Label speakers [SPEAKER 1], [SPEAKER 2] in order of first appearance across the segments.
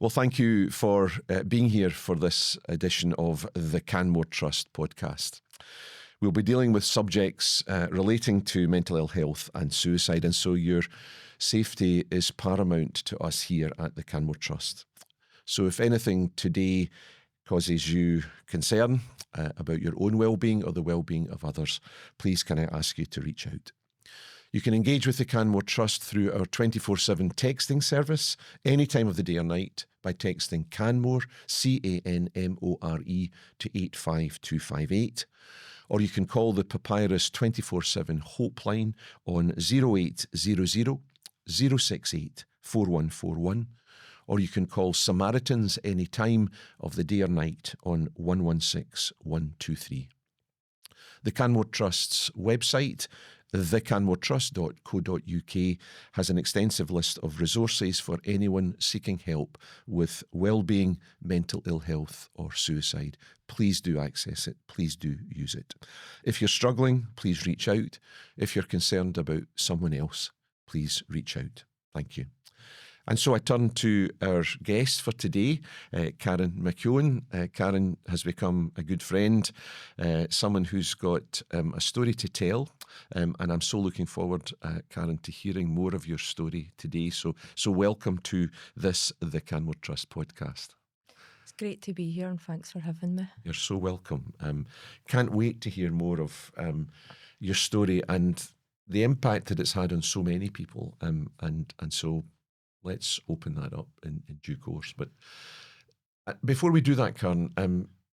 [SPEAKER 1] Well, thank you for being here for this edition of the Canmore Trust Podcast. We'll be dealing with subjects relating to mental ill health and suicide, and so your safety is paramount to us here at the Canmore Trust. So if anything today causes you concern about your own well-being or the well-being of others, please can I ask you to reach out. You can engage with the Canmore Trust through our 24/7 texting service any time of the day or night by texting Canmore, CANMORE, to 85258. Or you can call the Papyrus 24/7 Hope line on 0800 068 4141. Or you can call Samaritans any time of the day or night on 116 123. The Canmore Trust's website, thecanmoretrust.co.uk, has an extensive list of resources for anyone seeking help with well-being, mental ill health or suicide. Please do access it. Please do use it. If you're struggling, please reach out. If you're concerned about someone else, please reach out. Thank you. And so I turn to our guest for today, Karen McKeown. Karen has become a good friend, someone who's got a story to tell, and I'm so looking forward, Karen, to hearing more of your story today. So welcome to the Canmore Trust Podcast.
[SPEAKER 2] It's great to be here, and thanks for having me.
[SPEAKER 1] You're so welcome. Can't wait to hear more of your story and the impact that it's had on so many people, and so let's open that up in due course. But before we do that, Karen,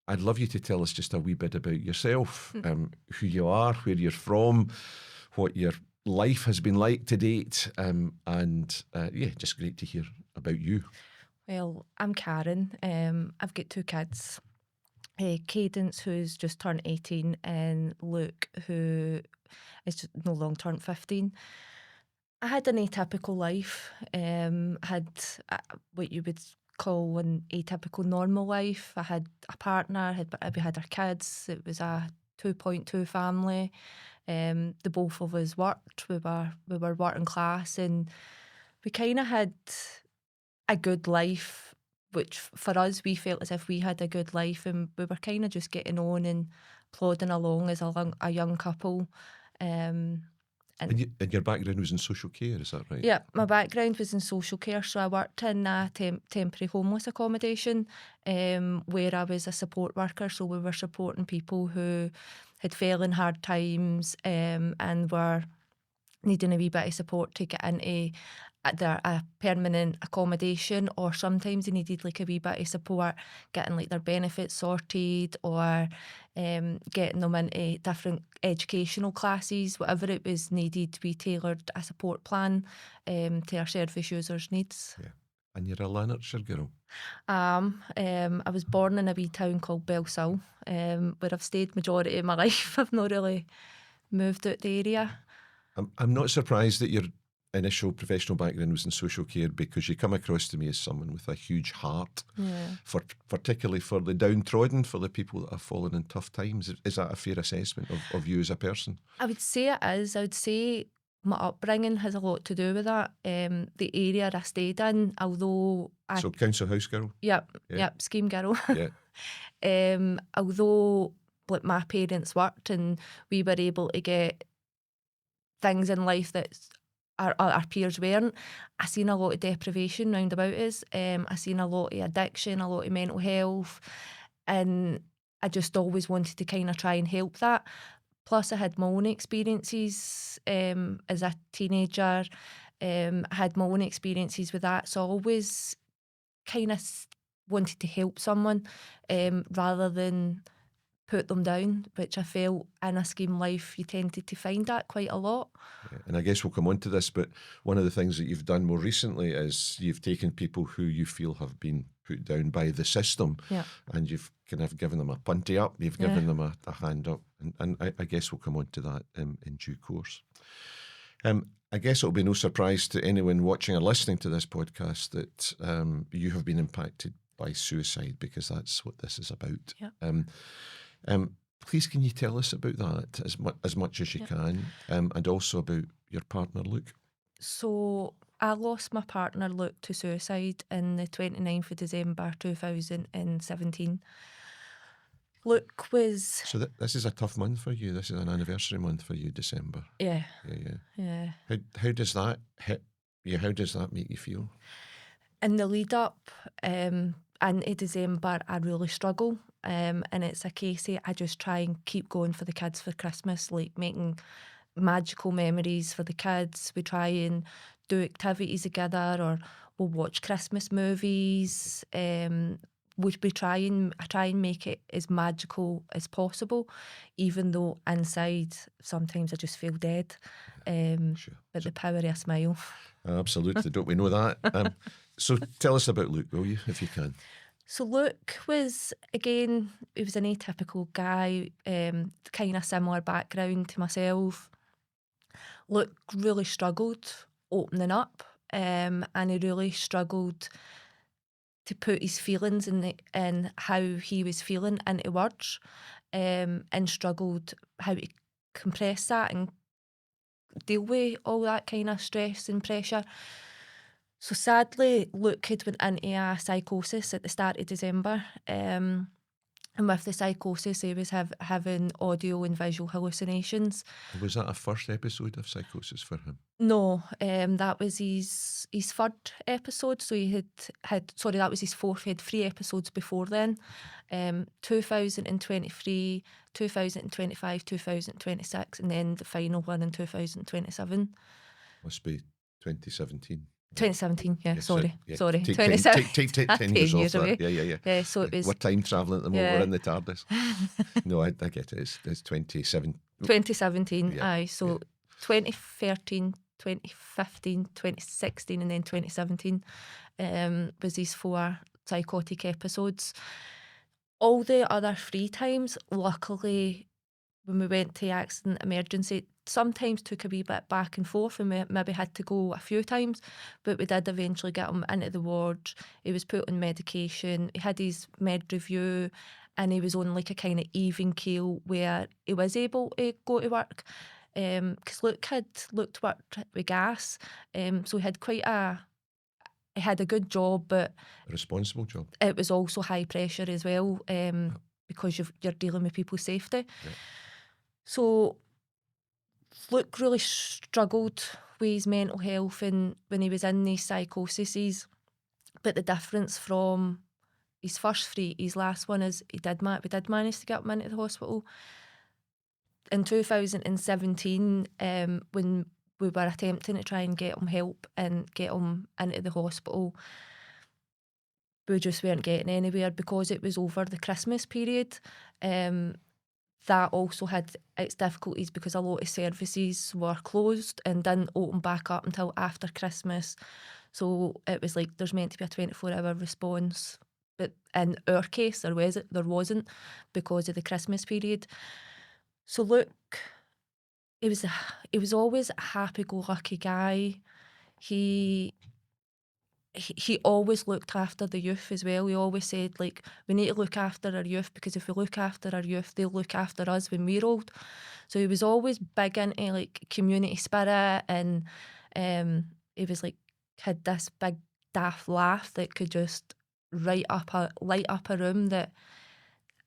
[SPEAKER 1] I'd love you to tell us just a wee bit about yourself, who you are, where you're from, what your life has been like to date, and just great to hear about you.
[SPEAKER 2] Well, I'm Karen. I've got two kids. Cadence, who's just turned 18, and Luke, who is just no long turned 15. I had an atypical life. Had what you would call an atypical normal life. I had a partner. We had our kids. It was a 2.2 family. The both of us worked. We were working class, and we kind of had a good life, which for us we felt as if we had a good life, and we were kind of just getting on and plodding along as a young couple.
[SPEAKER 1] And your background was in social care, is that right?
[SPEAKER 2] Yeah, my background was in social care, so I worked in a temporary homeless accommodation where I was a support worker, so we were supporting people who had fell in hard times and were needing a wee bit of support to get into a permanent accommodation, or sometimes they needed like a wee bit of support getting like their benefits sorted, or getting them into different educational classes, whatever it was needed. We tailored a support plan to our service users' needs.
[SPEAKER 1] Yeah. And you're a Lanarkshire girl?
[SPEAKER 2] I was born in a wee town called Belsill, where I've stayed majority of my life. I've not really moved out the area.
[SPEAKER 1] I'm not surprised that your initial professional background was in social care, because you come across to me as someone with a huge heart, particularly for the downtrodden, for the people that have fallen in tough times. Is that a fair assessment of you as a person?
[SPEAKER 2] I would say it is. I would say my upbringing has a lot to do with that. The area I stayed in, although
[SPEAKER 1] So council house girl?
[SPEAKER 2] Yep, scheme girl.
[SPEAKER 1] Yeah.
[SPEAKER 2] Although like my parents worked and we were able to get things in life that our peers weren't, I seen a lot of deprivation round about us. I seen a lot of addiction, a lot of mental health, and I just always wanted to kind of try and help that. Plus I had my own experiences as a teenager. I had my own experiences with that, so I always kind of wanted to help someone rather than put them down, which I felt in a scheme life you tended to find that quite a lot.
[SPEAKER 1] Yeah, and I guess we'll come on to this, but one of the things that you've done more recently is you've taken people who you feel have been put down by the system, and you've kind of given them a punty up, you've given them a hand up, and I guess we'll come on to that in due course. I guess it'll be no surprise to anyone watching or listening to this podcast that you have been impacted by suicide, because that's what this is about. Please, can you tell us about that as much as you can, and also about your partner, Luke?
[SPEAKER 2] So I lost my partner, Luke, to suicide in the 29th of December 2017. Luke was,
[SPEAKER 1] So this is a tough month for you. This is an anniversary month for you, December.
[SPEAKER 2] yeah,
[SPEAKER 1] Yeah. How does that hit you? How does that make you feel?
[SPEAKER 2] in the lead up into December, I really struggle. And it's a case of I just try and keep going for the kids for Christmas, like making magical memories for the kids. We try and do activities together, or we'll watch Christmas movies. I try and make it as magical as possible, even though inside sometimes I just feel dead.
[SPEAKER 1] Sure.
[SPEAKER 2] But the power of a smile.
[SPEAKER 1] Absolutely. Don't we know that? So tell us about Luke, will you, if you can?
[SPEAKER 2] So Luke was, again, he was an atypical guy, kind of similar background to myself. Luke really struggled opening up, and he really struggled to put his feelings and how he was feeling into words, and struggled how to compress that and deal with all that kind of stress and pressure. So sadly, Luke had went into a psychosis at the start of December. And with the psychosis, he was having audio and visual hallucinations.
[SPEAKER 1] Was that a first episode of psychosis for him?
[SPEAKER 2] No, that was his third episode. So he sorry, that was his fourth. He had 3 episodes before then. 2023, 2025, 2026, and then the final one in 2027.
[SPEAKER 1] Must be 2017.
[SPEAKER 2] 2017, yeah, sorry.
[SPEAKER 1] Take
[SPEAKER 2] 2017.
[SPEAKER 1] 10 years off
[SPEAKER 2] away.
[SPEAKER 1] that. Yeah.
[SPEAKER 2] Yeah, so it was
[SPEAKER 1] We're time travelling at the moment.
[SPEAKER 2] Yeah.
[SPEAKER 1] We're in the TARDIS. No, I get it. It's 2017.
[SPEAKER 2] 2017,
[SPEAKER 1] Yeah,
[SPEAKER 2] aye. So 2013, 2015, 2016, and then 2017 was these 4 psychotic episodes. All the other 3 times, luckily, when we went to accident emergency, sometimes took a wee bit back and forth, and we maybe had to go a few times, but we did eventually get him into the ward. He was put on medication, he had his med review, and he was on like a kind of even keel where he was able to go to work, because Luke worked with gas, so he had a good job, but
[SPEAKER 1] A responsible job.
[SPEAKER 2] it was also high pressure as well, because you're dealing with people's safety.
[SPEAKER 1] Yeah.
[SPEAKER 2] So Luke really struggled with his mental health and when he was in these psychoses. But the difference from his first 3, his last one, is we did manage to get him into the hospital. In 2017, when we were attempting to try and get him help and get him into the hospital, we just weren't getting anywhere because it was over the Christmas period. That also had its difficulties because a lot of services were closed and didn't open back up until after Christmas. So it was like there's meant to be a 24-hour response, but in our case there wasn't because of the Christmas period. So Luke, he was always a happy-go-lucky guy. He always looked after the youth as well. He always said, like, we need to look after our youth because if we look after our youth, they'll look after us when we're old. So he was always big into, like, community spirit, and he was, like, had this big daft laugh that could just light up a room that,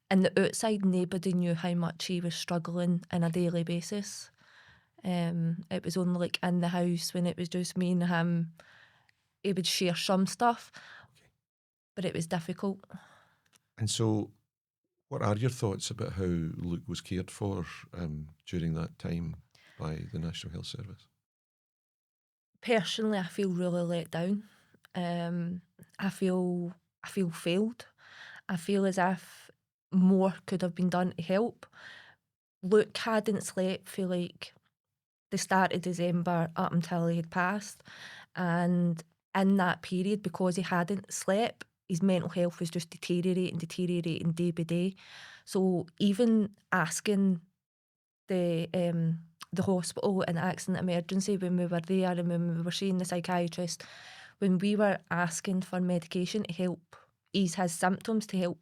[SPEAKER 2] in the outside, nobody knew how much he was struggling on a daily basis. It was only, like, in the house when it was just me and him, he would share some stuff, but it was difficult.
[SPEAKER 1] And so, what are your thoughts about how Luke was cared for during that time by the National Health Service?
[SPEAKER 2] Personally, I feel really let down. I feel failed. I feel as if more could have been done to help. Luke hadn't slept for like the start of December up until he had passed, and in that period, because he hadn't slept, his mental health was just deteriorating day by day. So even asking the hospital and accident emergency when we were there and when we were seeing the psychiatrist, when we were asking for medication to help ease his symptoms, to help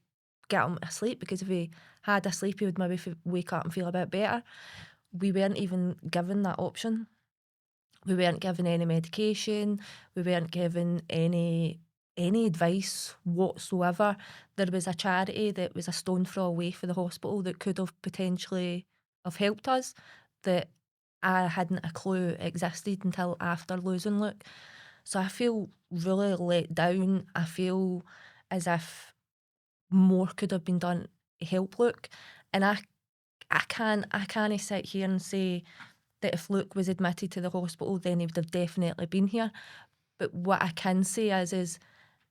[SPEAKER 2] get him asleep, because if he had a sleep he would maybe wake up and feel a bit better, we weren't even given that option. We weren't given any medication. We weren't given any advice whatsoever. There was a charity that was a stone throw away for the hospital that could have potentially have helped us, that I hadn't a clue existed until after losing Luke. So I feel really let down. I feel as if more could have been done to help Luke. And I can't sit here and say that if Luke was admitted to the hospital, then he would have definitely been here. But what I can say is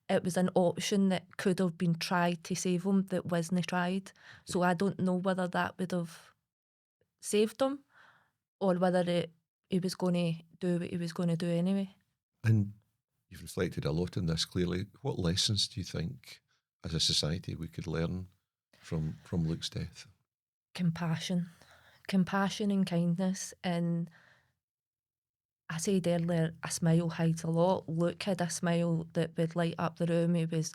[SPEAKER 2] it was an option that could have been tried to save him that wasn't tried. So I don't know whether that would have saved him or whether he was going to do what he was going to do anyway.
[SPEAKER 1] And you've reflected a lot on this clearly. What lessons do you think as a society we could learn from Luke's death?
[SPEAKER 2] Compassion and kindness. And I said earlier, a smile hides a lot. Luke had a smile that would light up the room. He was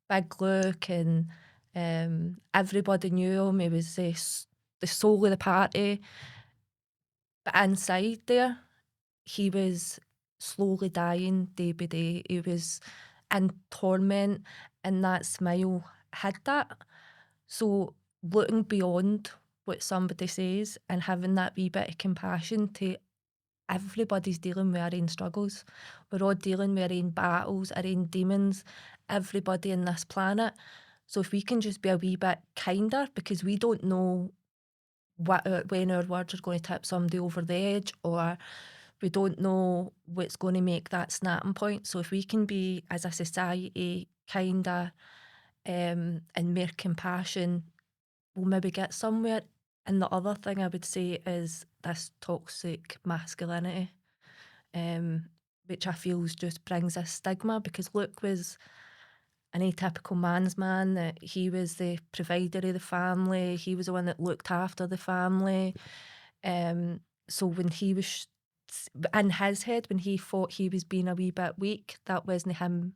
[SPEAKER 2] big Luke, and everybody knew him. He was the soul of the party. But inside there, he was slowly dying day by day. He was in torment, and that smile hid that. So looking beyond what somebody says and having that wee bit of compassion to everybody's dealing with our own struggles. We're all dealing with our own battles, our own demons, everybody in this planet. So if we can just be a wee bit kinder, because we don't know when our words are going to tip somebody over the edge, or we don't know what's going to make that snapping point. So if we can be, as a society, kinder and more compassion, we'll maybe get somewhere. And the other thing I would say is this toxic masculinity, which I feel just brings a stigma, because Luke was an atypical man's man, that he was the provider of the family, he was the one that looked after the family. So when he was in his head, when he thought he was being a wee bit weak, that wasn't him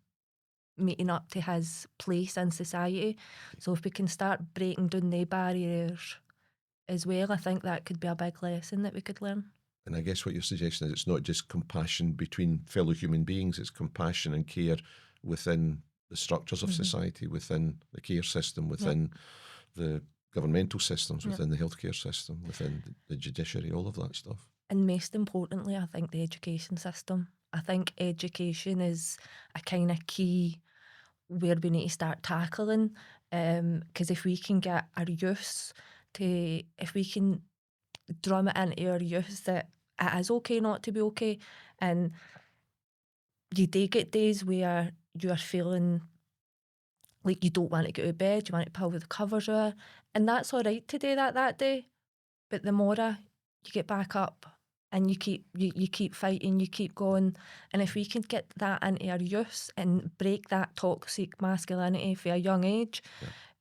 [SPEAKER 2] meeting up to his place in society. So if we can start breaking down the barriers as well, I think that could be a big lesson that we could learn.
[SPEAKER 1] And I guess what you're suggesting is it's not just compassion between fellow human beings, it's compassion and care within the structures of society, within the care system, within the governmental systems, within the healthcare system, within the judiciary, all of that stuff.
[SPEAKER 2] And most importantly, I think the education system. I think education is a kind of key where we need to start tackling, because if we can get our youth to, if we can drum it into our youth that it is okay not to be okay, and you do get days where you're feeling like you don't want to get out of bed, you want to pull with the covers over, and that's all right to do that day, but the morrow you get back up and you keep fighting, you keep going. And if we can get that into our youths and break that toxic masculinity from a young age,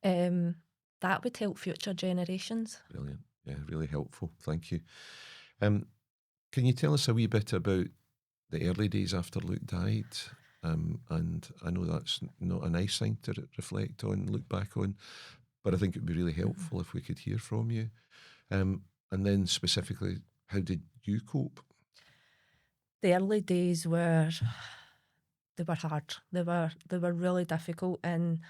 [SPEAKER 2] that would help future generations.
[SPEAKER 1] Brilliant. Yeah, really helpful. Thank you. Can you tell us a wee bit about the early days after Luke died? And I know that's not a nice thing to reflect on, look back on, but I think it would be really helpful if we could hear from you. And then specifically, how did you cope?
[SPEAKER 2] The early days were hard. They were really difficult, and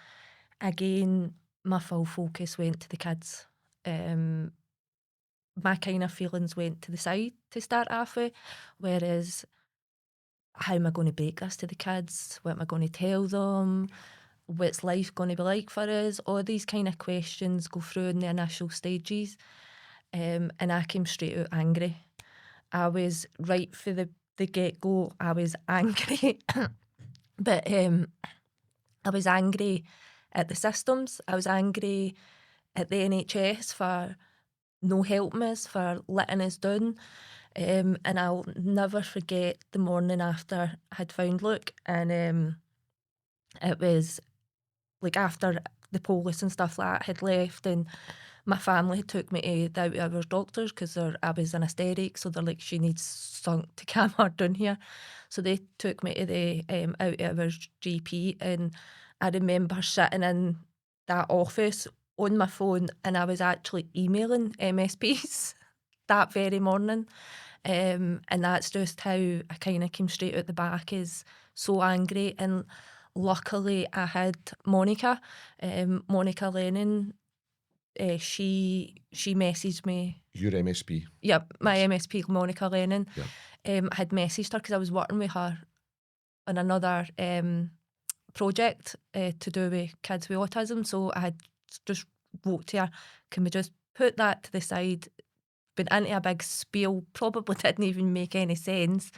[SPEAKER 2] again, my full focus went to the kids. My kind of feelings went to the side to start off with, whereas how am I going to break this to the kids? What am I going to tell them? What's life going to be like for us? All these kind of questions go through in the initial stages. And I came straight out angry. I was right for the get-go, I was angry. But I was angry at the systems. I was angry at the NHS for no helping us, for letting us down. And I'll never forget the morning after I had found Luke. And it was like after the police and stuff like that had left, and my family took me to the out-of-hours doctors because I was in hysterics, so they're like, she needs sunk to calm her down here. So they took me to the out-of-hours GP, and I remember sitting in that office on my phone, and I was actually emailing MSPs that very morning. And that's just how I kind of came straight out the back, is so angry. And luckily I had Monica, Monica Lennon. She messaged me.
[SPEAKER 1] Your MSP.
[SPEAKER 2] Yep, my
[SPEAKER 1] Yes.
[SPEAKER 2] MSP, Monica Lennon.
[SPEAKER 1] Yeah.
[SPEAKER 2] I had messaged her because I was working with her on another project to do with kids with autism. So I had just wrote to her, can we just put that to the side? Been into a big spiel, probably didn't even make any sense.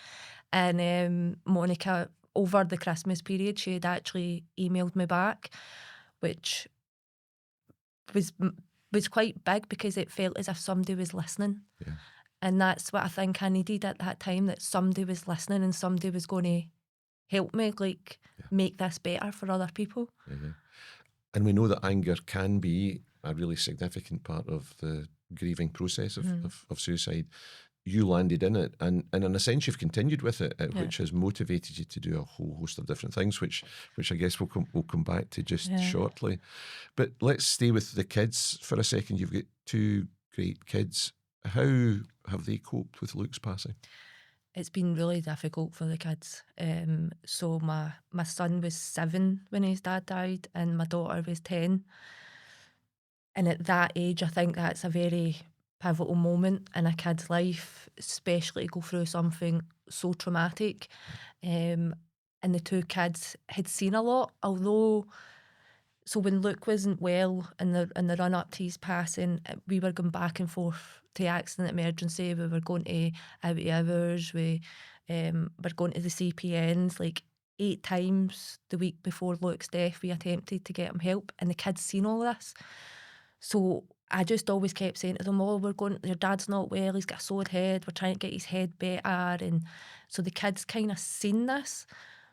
[SPEAKER 2] And Monica, over the Christmas period, she had actually emailed me back, which was was quite big because it felt as if somebody was listening.
[SPEAKER 1] Yeah.
[SPEAKER 2] And that's what I think I needed at that time, that somebody was listening and somebody was going to help me, like, make this better for other people.
[SPEAKER 1] Yeah. And we know that anger can be a really significant part of the grieving process of suicide. You landed in it, and in a sense you've continued with it, which has motivated you to do a whole host of different things, which I guess we'll come back to just shortly. But let's stay with the kids for a second. You've got two great kids. How have they coped with Luke's passing?
[SPEAKER 2] It's been really difficult for the kids. So my son was 7 when his dad died, and my daughter was 10. And at that age, I think that's a very pivotal moment in a kid's life, especially to go through something so traumatic. And the two kids had seen a lot, although. So when Luke wasn't well in the run up to his passing, we were going back and forth to accident emergency. We were going to out of hours. We were going to the CPNs like 8 times the week before Luke's death. We attempted to get him help, and the kids seen all this. So I just always kept saying to them, "Oh, we're going. Your dad's not well. He's got a sore head. We're trying to get his head better." And so the kids kind of seen this.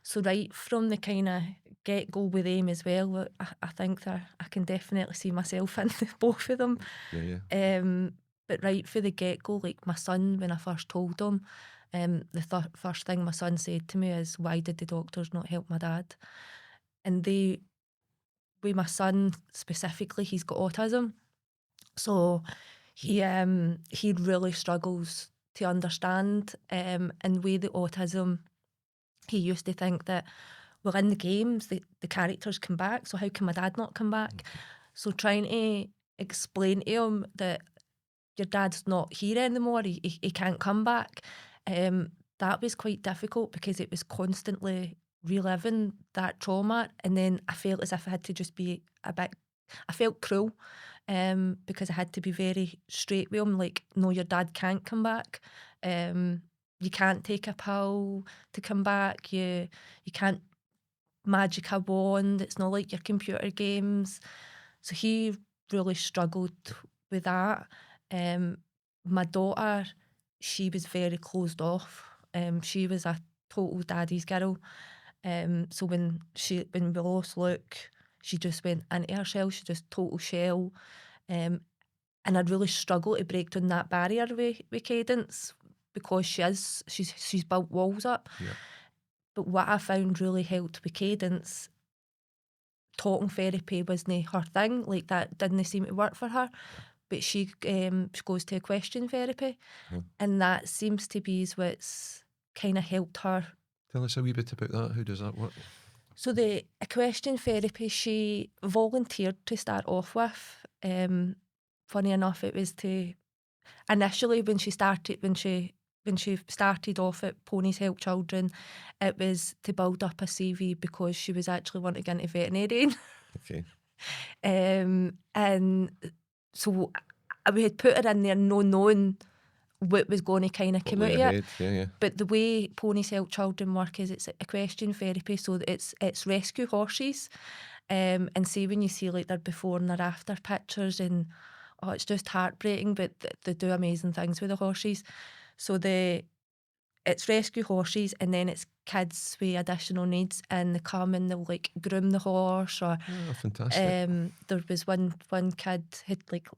[SPEAKER 2] So right from the kind of get-go with them as well, I think I can definitely see myself in both of them.
[SPEAKER 1] Yeah.
[SPEAKER 2] But right for the get-go, like my son, when I first told him, the first thing my son said to me is, "Why did the doctors not help my dad?" And with my son specifically, he's got autism. So he really struggles to understand, and with the autism, he used to think that, well, in the games, the characters come back, so how can my dad not come back? So trying to explain to him that your dad's not here anymore, he can't come back, that was quite difficult because it was constantly reliving that trauma. And then I felt as if I had to just be I felt cruel, because I had to be very straight with him, like, no, your dad can't come back. You can't take a pill to come back. You can't magic a wand. It's not like your computer games. So he really struggled with that. My daughter, she was very closed off. She was a total daddy's girl. So when we lost Luke, she just went into her shell. She just total shell. And I'd really struggle to break down that barrier with Cadence, because she's built walls up.
[SPEAKER 1] Yeah.
[SPEAKER 2] But what I found really helped with Cadence, talking therapy wasn't her thing. Like, that didn't seem to work for her. But she goes to equestrian therapy, and that seems to be what's kind of helped her.
[SPEAKER 1] Tell us a wee bit about that. How does that work? So
[SPEAKER 2] the equestrian therapy, she volunteered to start off with. Funny enough, it was to initially when she started off at Ponies Help Children, it was to build up a CV because she was actually wanting to get into veterinarian.
[SPEAKER 1] Okay.
[SPEAKER 2] And so we had put her in there no knowing what was going to kind of come out of it.
[SPEAKER 1] Yeah.
[SPEAKER 2] But the way Ponies Help Children work is it's equestrian therapy, so it's rescue horses. And see, when you see like their before and their after pictures, and it's just heartbreaking, but they do amazing things with the horses. So it's rescue horses, and then it's kids with additional needs, and they come and they'll like groom the horse, or
[SPEAKER 1] fantastic.
[SPEAKER 2] There was one kid had like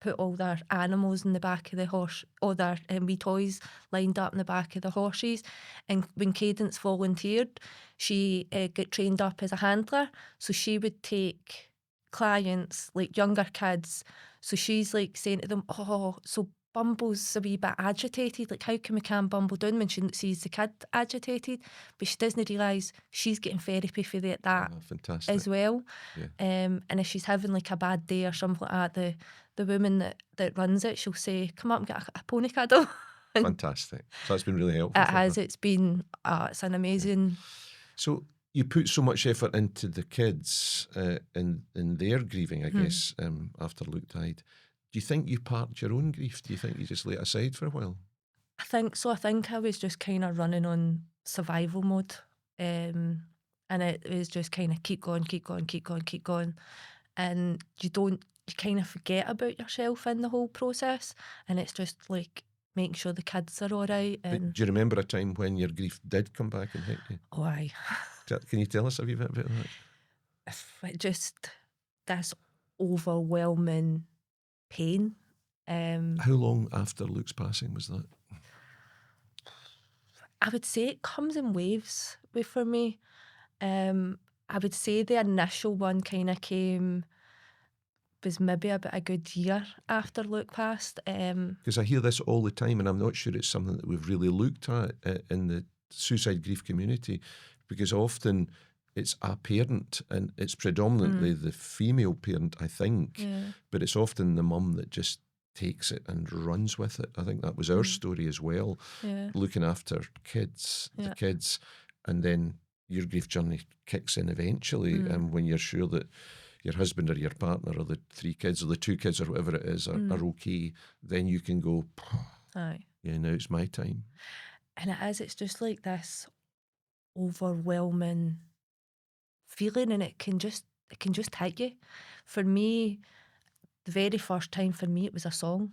[SPEAKER 2] put all their animals in the back of the horse, all their wee toys lined up in the back of the horses. And when Cadence volunteered, she got trained up as a handler, so she would take clients, like younger kids. So she's like saying to them, "Oh, so Bumble's a wee bit agitated. Like, how come we can't bumble down when she sees the kid agitated? But she doesn't realise she's getting therapy for that
[SPEAKER 1] Fantastic.
[SPEAKER 2] as well.
[SPEAKER 1] Yeah.
[SPEAKER 2] And if she's having like a bad day or something like that, the woman that runs it, she'll say, "Come up and get a pony cuddle." And
[SPEAKER 1] Fantastic. So that's been really helpful.
[SPEAKER 2] it has. It's been. It's an amazing.
[SPEAKER 1] So you put so much effort into the kids in their grieving, I guess, after Luke died. Do you think you parked your own grief? Do you think you just lay it aside for a while?
[SPEAKER 2] I think so. I think I was just kind of running on survival mode. And it was just kind of keep going. And you kind of forget about yourself in the whole process. And it's just like making sure the kids are all right.
[SPEAKER 1] But
[SPEAKER 2] And
[SPEAKER 1] do you remember a time when your grief did come back and hit you?
[SPEAKER 2] oh, aye.
[SPEAKER 1] Can you tell us a wee bit about that?
[SPEAKER 2] It just this overwhelming pain.
[SPEAKER 1] How long after Luke's passing was that?
[SPEAKER 2] I would say it comes in waves for me. I would say the initial one kind of was maybe about a good year after Luke passed.
[SPEAKER 1] Because I hear this all the time, and I'm not sure it's something that we've really looked at in the suicide grief community, because often it's a parent, and it's predominantly the female parent, I think, but it's often the mum that just takes it and runs with it. I think that was our story as well, looking after kids, the kids, and then your grief journey kicks in eventually, and when you're sure that your husband or your partner or the 3 kids or the 2 kids or whatever it is are okay, then you can go,
[SPEAKER 2] Aye.
[SPEAKER 1] yeah, now it's my time.
[SPEAKER 2] And it's just like this overwhelming feeling, and it can just hit you. For me, the very first time for me, it was a song.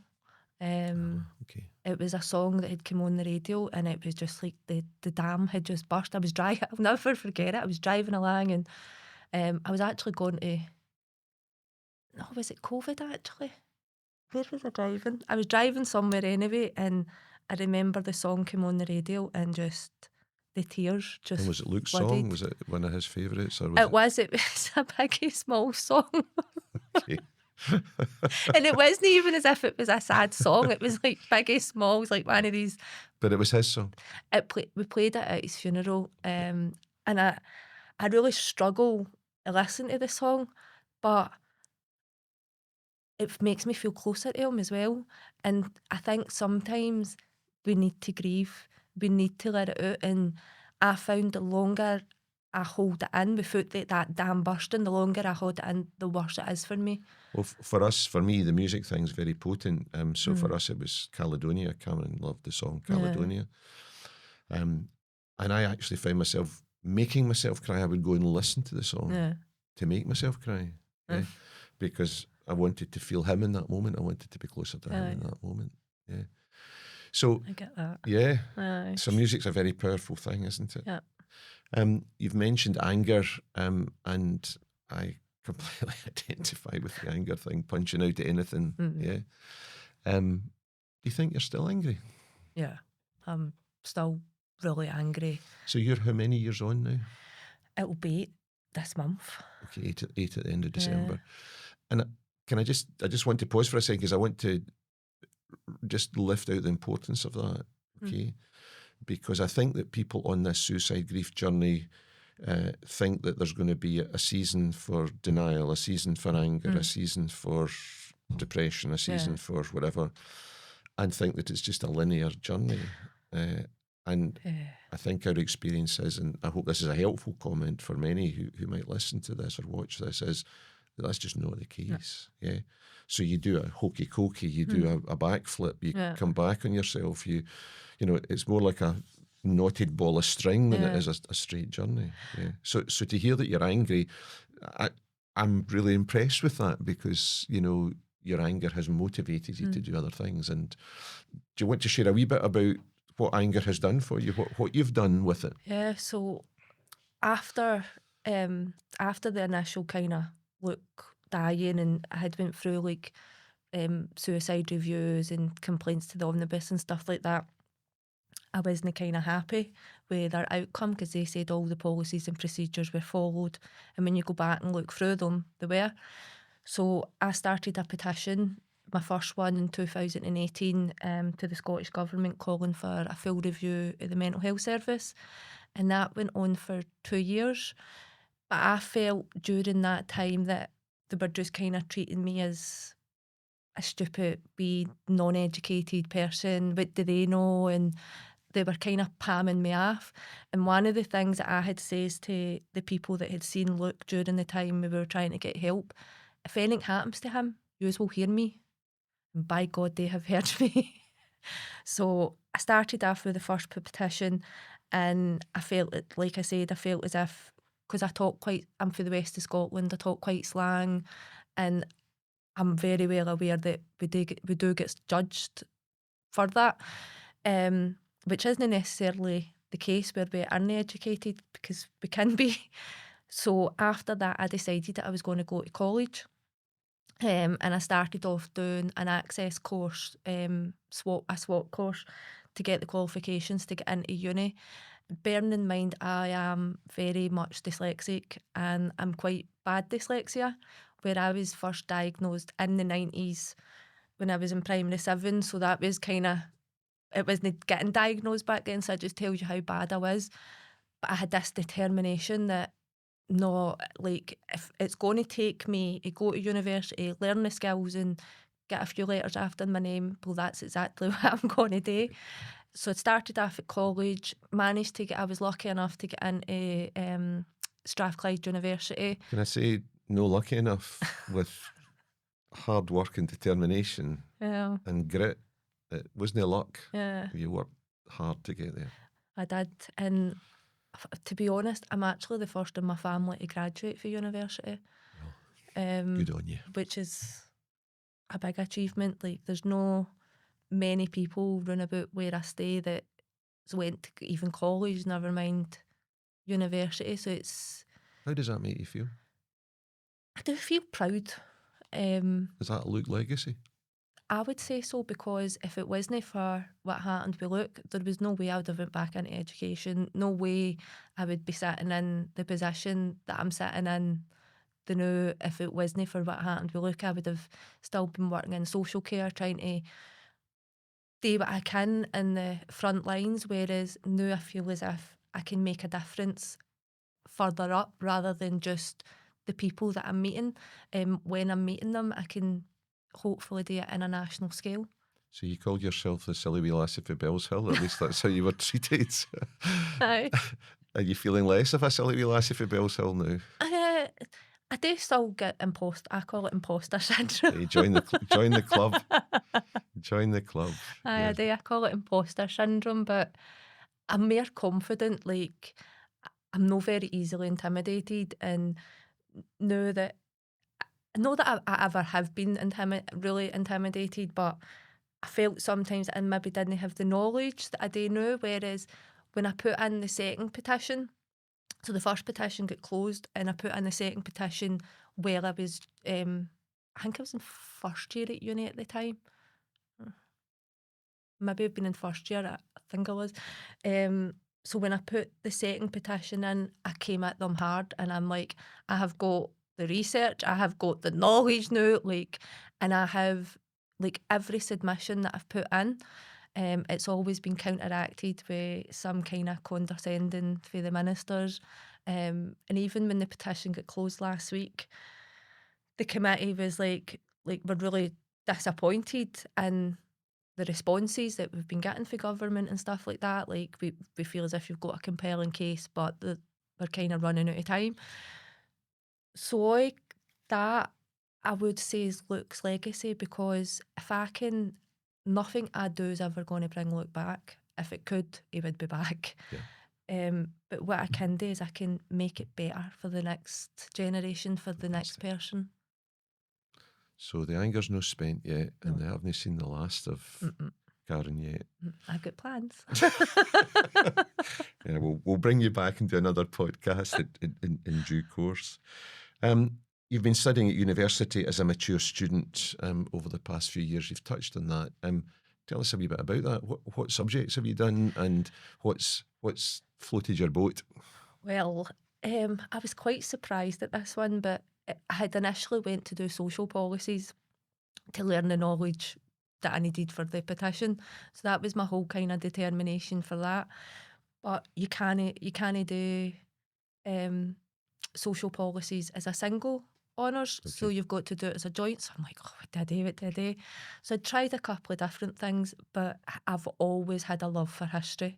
[SPEAKER 1] Okay.
[SPEAKER 2] It was a song that had come on the radio, and it was just like the dam had just burst. I was driving, I'll never forget it. I was driving along, and I was actually going to, no, was it COVID actually? Where was I driving? I was driving somewhere anyway, and I remember the song came on the radio, and just the tears just.
[SPEAKER 1] And was it Luke's
[SPEAKER 2] flooded.
[SPEAKER 1] song? Was it one of his favourites? Or
[SPEAKER 2] It was a Biggie Small song.
[SPEAKER 1] Okay.
[SPEAKER 2] And it wasn't even as if it was a sad song. It was like Biggie Smalls, like one of these.
[SPEAKER 1] But it was his song.
[SPEAKER 2] We played it at his funeral, and I really struggle to listen to the song, but it makes me feel closer to him as well. And I think sometimes we need to grieve, we need to let it out. And I found the longer I hold it in without that dam bursting, the longer I hold it in, the worse it is for me.
[SPEAKER 1] Well, for me, the music thing's very potent. So for us, it was Caledonia. Cameron loved the song Caledonia. And I actually found myself making myself cry. I would go and listen to the song to make myself cry. Because I wanted to feel him in that moment. I wanted to be closer to him in that moment. Yeah. So
[SPEAKER 2] I get that.
[SPEAKER 1] Yeah.
[SPEAKER 2] Aye.
[SPEAKER 1] So music's a very powerful thing, isn't it?
[SPEAKER 2] Yeah.
[SPEAKER 1] You've mentioned anger, and I completely identify with the anger thing, punching out at anything. Yeah. Do you think you're still angry?
[SPEAKER 2] Yeah. I'm still really angry.
[SPEAKER 1] So you're how many years on now?
[SPEAKER 2] It'll be 8 this month.
[SPEAKER 1] Okay, eight at the end of December. And I just want to pause for a second, because I want to just lift out the importance of that. Okay. Because I think that people on this suicide grief journey think that there's going to be a season for denial, a season for anger, a season for depression, a season for whatever, and think that it's just a linear journey. And I think our experience is, and I hope this is a helpful comment for many who might listen to this or watch this, is that that's just not the case. Yeah. So you do a hokey cokey, you do a backflip, you come back on yourself, you know, it's more like a knotted ball of string than it is a straight journey. Yeah. So to hear that you're angry, I'm really impressed with that, because, you know, your anger has motivated you to do other things. And do you want to share a wee bit about what anger has done for you, what you've done with it?
[SPEAKER 2] Yeah, so after the initial kind of Luke dying, and I had went through like suicide reviews and complaints to the omnibus and stuff like that, I wasn't kind of happy with their outcome, because they said all the policies and procedures were followed, and when you go back and look through them, they were. So I started a petition my first one in 2018 to the Scottish Government calling for a full review of the mental health service, and that went on for 2 years. But I felt during that time that they were just kind of treating me as a stupid, wee, non-educated person. What do they know? And they were kind of palming me off. And one of the things that I had says to the people that had seen Luke during the time we were trying to get help, if anything happens to him, yous will hear me. And by God, they have heard me. So I started off with the first petition, and I felt it, like I said, I felt as if, because I'm from the west of Scotland, I talk quite slang, and I'm very well aware that we do get judged for that, which isn't necessarily the case where we aren't educated, because we can be. So after that, I decided that I was going to go to college. And I started off doing an access course, a SWAT course, to get the qualifications to get into uni. Bearing in mind I am very much dyslexic, and I'm quite bad dyslexia, where I was first diagnosed in the 90s when I was in primary 7, so that was it wasn't getting diagnosed back then, so it just tells you how bad I was. But I had this determination that, no, like, if it's going to take me to go to university, learn the skills and get a few letters after my name, well, that's exactly what I'm going to do. So I started off at college, I was lucky enough to get into Strathclyde University.
[SPEAKER 1] Can I say, no lucky enough with hard work and determination
[SPEAKER 2] Yeah,
[SPEAKER 1] and grit. It wasn't luck.
[SPEAKER 2] yeah,
[SPEAKER 1] You worked hard to get there.
[SPEAKER 2] I did. And to be honest, I'm actually the first in my family to graduate for university.
[SPEAKER 1] Good on you.
[SPEAKER 2] Which is a big achievement. Like, there's no many people run about where I stay that went to even college, never mind university. So
[SPEAKER 1] How does that make you feel?
[SPEAKER 2] I do feel proud.
[SPEAKER 1] Is that a Luke legacy?
[SPEAKER 2] I would say so, because if it wasn't for what happened with Luke, there was no way I would have went back into education. No way I would be sitting in the position that I'm sitting in. If it wasn't for what happened with Luke, I would have still been working in social care, trying to do what I can in the front lines, whereas now I feel as if I can make a difference further up rather than just the people that I'm meeting. When I'm meeting them, I can hopefully do it in a national scale.
[SPEAKER 1] So you called yourself the silly wee lassie for Bells Hill, at least that's how you were treated.
[SPEAKER 2] Aye.
[SPEAKER 1] Are you feeling less of a silly wee lassie for Bells Hill now?
[SPEAKER 2] I do still get I call it imposter syndrome.
[SPEAKER 1] Hey, join the club. Join the club.
[SPEAKER 2] Aye,
[SPEAKER 1] Yeah.
[SPEAKER 2] I do. I call it imposter syndrome, but I'm more confident. Like, I'm not very easily intimidated, and know that not that I ever have been really intimidated, but I felt sometimes that I maybe didn't have the knowledge that I do now. Whereas when I put in the second petition, so the first petition got closed, and I put in the second petition where I was, I think I was in first year at uni at the time. Maybe I've been in first year, I think I was. So when I put the second petition in, I came at them hard, and I'm like, I have got the research, I have got the knowledge now, like, and I have, like, every submission that I've put in, it's always been counteracted with some kind of condescending for the ministers. And even when the petition got closed last week, the committee was like we're really disappointed in the responses that we've been getting for government and stuff like that. Like, we feel as if you've got a compelling case, but they're kind of running out of time. So, like, that, I would say, is Luke's legacy, because nothing I do is ever going to bring Luke back. If it could, he would be back.
[SPEAKER 1] Yeah.
[SPEAKER 2] But what I can do is I can make it better for the next generation, for the next person.
[SPEAKER 1] So the anger's no spent yet, and they haven't seen the last of Karen yet.
[SPEAKER 2] I've got plans.
[SPEAKER 1] Yeah, we'll bring you back and do another podcast in due course. You've been studying at university as a mature student over the past few years. You've touched on that. Tell us a wee bit about that. What subjects have you done, and what's floated your boat?
[SPEAKER 2] Well, I was quite surprised at this one, but I had initially went to do social policies. to learn the knowledge that I needed for the petition. So that was my whole kind of determination for that. But you can't do social policies as a single honours, so
[SPEAKER 1] Okay.
[SPEAKER 2] you've got to do it as a joint. So I'm like, oh, what did I do? What did I do? So I tried a couple of different things, but I've always had a love for history.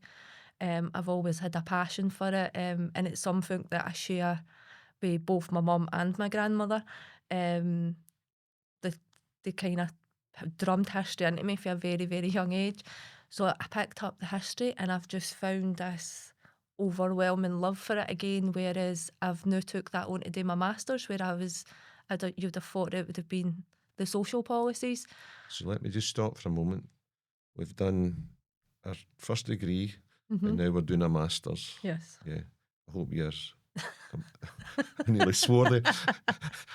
[SPEAKER 2] I've always had a passion for it, and it's something that I share with both my mum and my grandmother. Um, the they kind of drummed history into me from a very, very young age. So I picked up the history and I've just found this overwhelming love for it again, whereas I've now took that on to do my masters, where you'd have thought it would have been the social policies.
[SPEAKER 1] So let me just stop for a moment. We've done our first degree
[SPEAKER 2] Mm-hmm.
[SPEAKER 1] and now we're doing a master's.
[SPEAKER 2] Yes.
[SPEAKER 1] Yeah. I hope you're... I nearly swore there.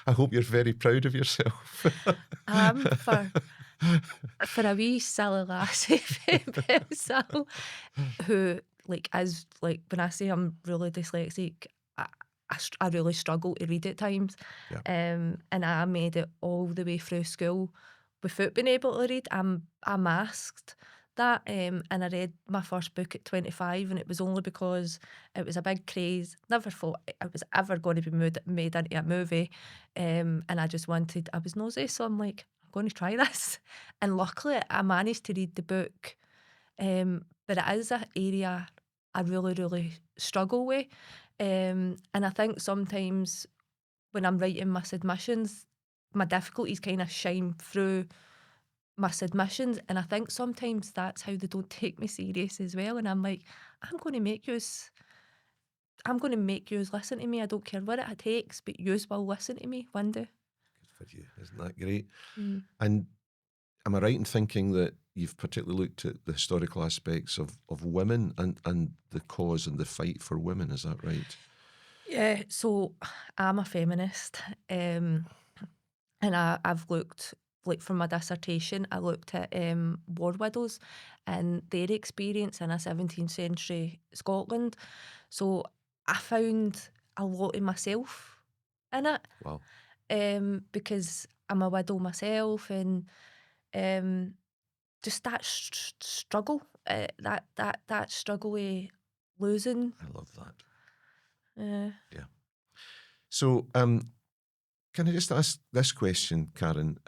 [SPEAKER 1] I hope you're very proud of yourself.
[SPEAKER 2] For a wee silly lassie so, who when I say I'm really dyslexic, I really struggle to read at times.
[SPEAKER 1] Yeah.
[SPEAKER 2] And I made it all the way through school without being able to read. I masked that, and I read my first book at 25, and it was only because it was a big craze. Never thought it was ever going to be made into a movie, and I was nosy, so I'm like, I'm going to try this. And luckily I managed to read the book, but it is an area I really, really struggle with. And I think sometimes when I'm writing my submissions, my difficulties kind of shine through my submissions, and I think sometimes that's how they don't take me serious as well. And I'm like, I'm going to make yous listen to me. I don't care what it takes, but yous will listen to me one day.
[SPEAKER 1] Good for you. Isn't that great?
[SPEAKER 2] Mm.
[SPEAKER 1] And am I right in thinking that you've particularly looked at the historical aspects of women and the cause and the fight for women? Is that right?
[SPEAKER 2] Yeah, so I'm a feminist, and I've looked, like for my dissertation, I looked at war widows and their experience in a 17th century Scotland. So I found a lot of myself in it.
[SPEAKER 1] Wow.
[SPEAKER 2] Because I'm a widow myself, and just that struggle, that struggle with losing.
[SPEAKER 1] I love that.
[SPEAKER 2] Yeah.
[SPEAKER 1] So, can I just ask this question, Karen?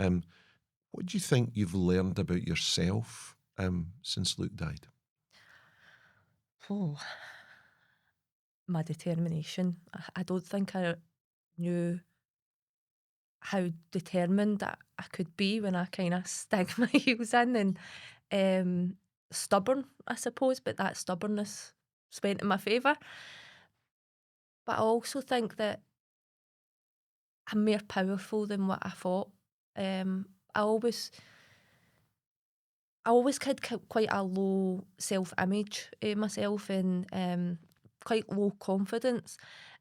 [SPEAKER 1] What do you think you've learned about yourself since Luke died?
[SPEAKER 2] Oh, my determination. I don't think I knew how determined I could be when I kind of stick my heels in, and stubborn, I suppose, but that stubbornness spent in my favour. But I also think that I'm more powerful than what I thought. Um, I always had quite a low self-image of myself, and quite low confidence.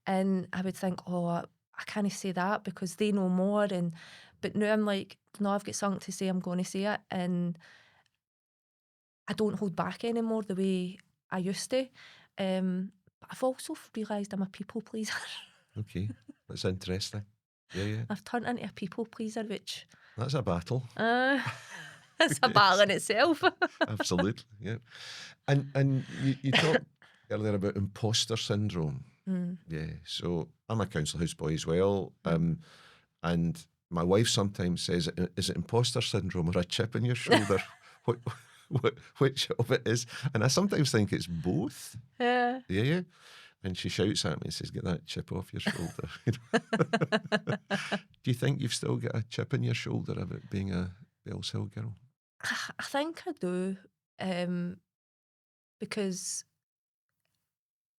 [SPEAKER 2] And I would think, oh, I can't say that because they know more. But now I'm like, no, I've got something to say, I'm going to say it. And I don't hold back anymore the way I used to. But I've also realised I'm a people pleaser.
[SPEAKER 1] Okay, that's interesting. Yeah.
[SPEAKER 2] I've turned into a people pleaser, which
[SPEAKER 1] That's a battle.
[SPEAKER 2] it's a battle in itself.
[SPEAKER 1] Absolutely, yeah. And you talked earlier about imposter syndrome.
[SPEAKER 2] Mm.
[SPEAKER 1] Yeah, so I'm a council house boy as well, and my wife sometimes says, "Is it imposter syndrome or a chip in your shoulder?" Which of it is? And I sometimes think it's both.
[SPEAKER 2] Yeah.
[SPEAKER 1] Yeah. And she shouts at me and says, "Get that chip off your shoulder." Do you think you've still got a chip in your shoulder about being a Bells Hill girl?
[SPEAKER 2] I think I do, because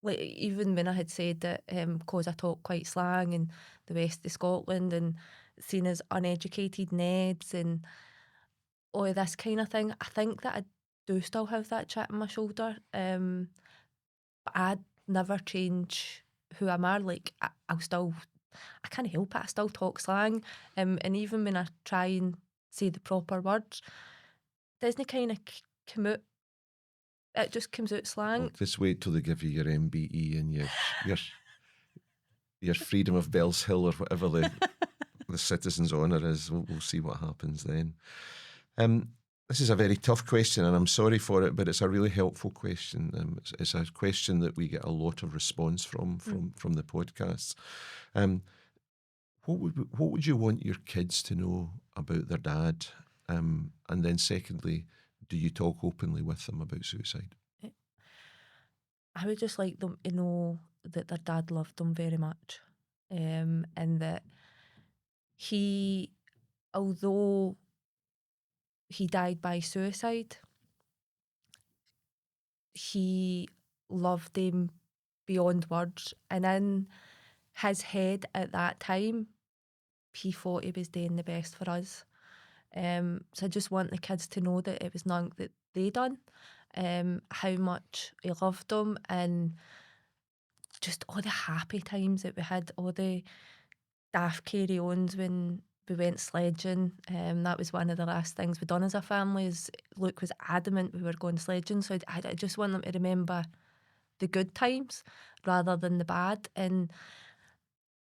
[SPEAKER 2] like even when I had said that, because I talk quite slang in the west of Scotland and seen as uneducated Neds and all of this kind of thing, I think that I do still have that chip on my shoulder. But I'd never change who I'm are. Like I can't help it. I still talk slang, and even when I try and say the proper words, it doesn't kind of come out. It just comes out slang.
[SPEAKER 1] Well, just wait till they give you your MBE and your freedom of Bells Hill or whatever the the citizen's honour is. We'll see what happens then. This is a very tough question, and I'm sorry for it, but it's a really helpful question. It's a question that we get a lot of response from the podcasts. What would you want your kids to know about their dad? And then secondly, do you talk openly with them about suicide?
[SPEAKER 2] I would just like them to know that their dad loved them very much, and that although he died by suicide, he loved them beyond words. And in his head at that time, he thought he was doing the best for us. So I just want the kids to know that it was nothing that they done, how much he loved them, and just all the happy times that we had, all the daft carry-ons when we went sledging. That was one of the last things we done as a family. Is Luke was adamant we were going sledging, so I just want them to remember the good times rather than the bad. And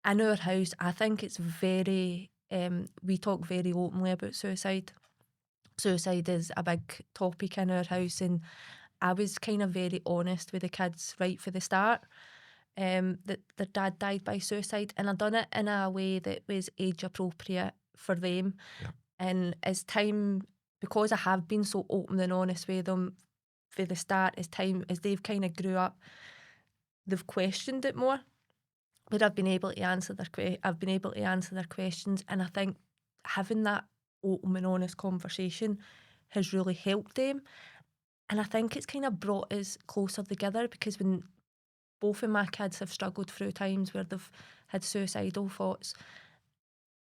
[SPEAKER 2] in our house, I think it's very, we talk very openly about suicide. Suicide is a big topic in our house, and I was kind of very honest with the kids right from the start, that their dad died by suicide, and I done it in a way that was age appropriate for them.
[SPEAKER 1] Yeah.
[SPEAKER 2] And as time, because I have been so open and honest with them for the start, as they've kind of grew up, they've questioned it more. But I've been able to answer their questions, and I think having that open and honest conversation has really helped them. And I think it's kind of brought us closer together, because when both of my kids have struggled through times where they've had suicidal thoughts,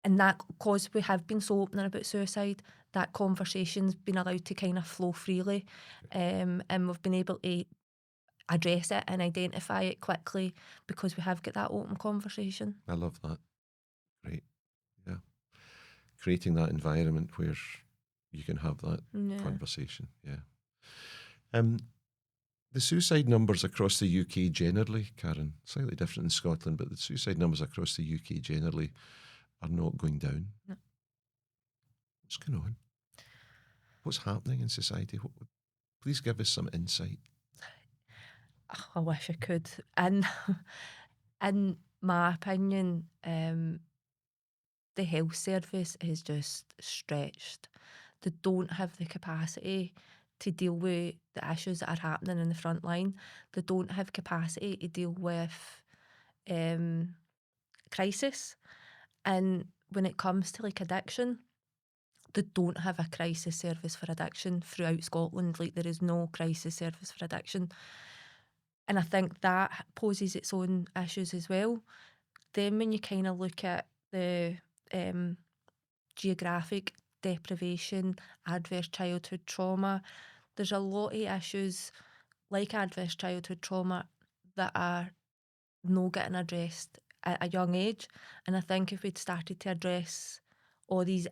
[SPEAKER 2] and that, because we have been so open about suicide, that conversation's been allowed to kind of flow freely, and we've been able to address it and identify it quickly because we have got that open conversation.
[SPEAKER 1] I love that. Great. Yeah. Creating that environment where you can have that conversation. Yeah. The suicide numbers across the UK generally, Karen, slightly different in Scotland, but the suicide numbers across the UK generally are not going down.
[SPEAKER 2] No.
[SPEAKER 1] What's going on? What's happening in society? Please give us some insight.
[SPEAKER 2] Oh, I wish I could. And in my opinion, the health service is just stretched. They don't have the capacity to deal with the issues that are happening in the front line. They don't have capacity to deal with crisis. And when it comes to like addiction, they don't have a crisis service for addiction throughout Scotland. Like, there is no crisis service for addiction. And I think that poses its own issues as well. Then when you kind of look at the geographic deprivation, adverse childhood trauma, there's a lot of issues like adverse childhood trauma that are not getting addressed at a young age. And I think if we'd started to address all these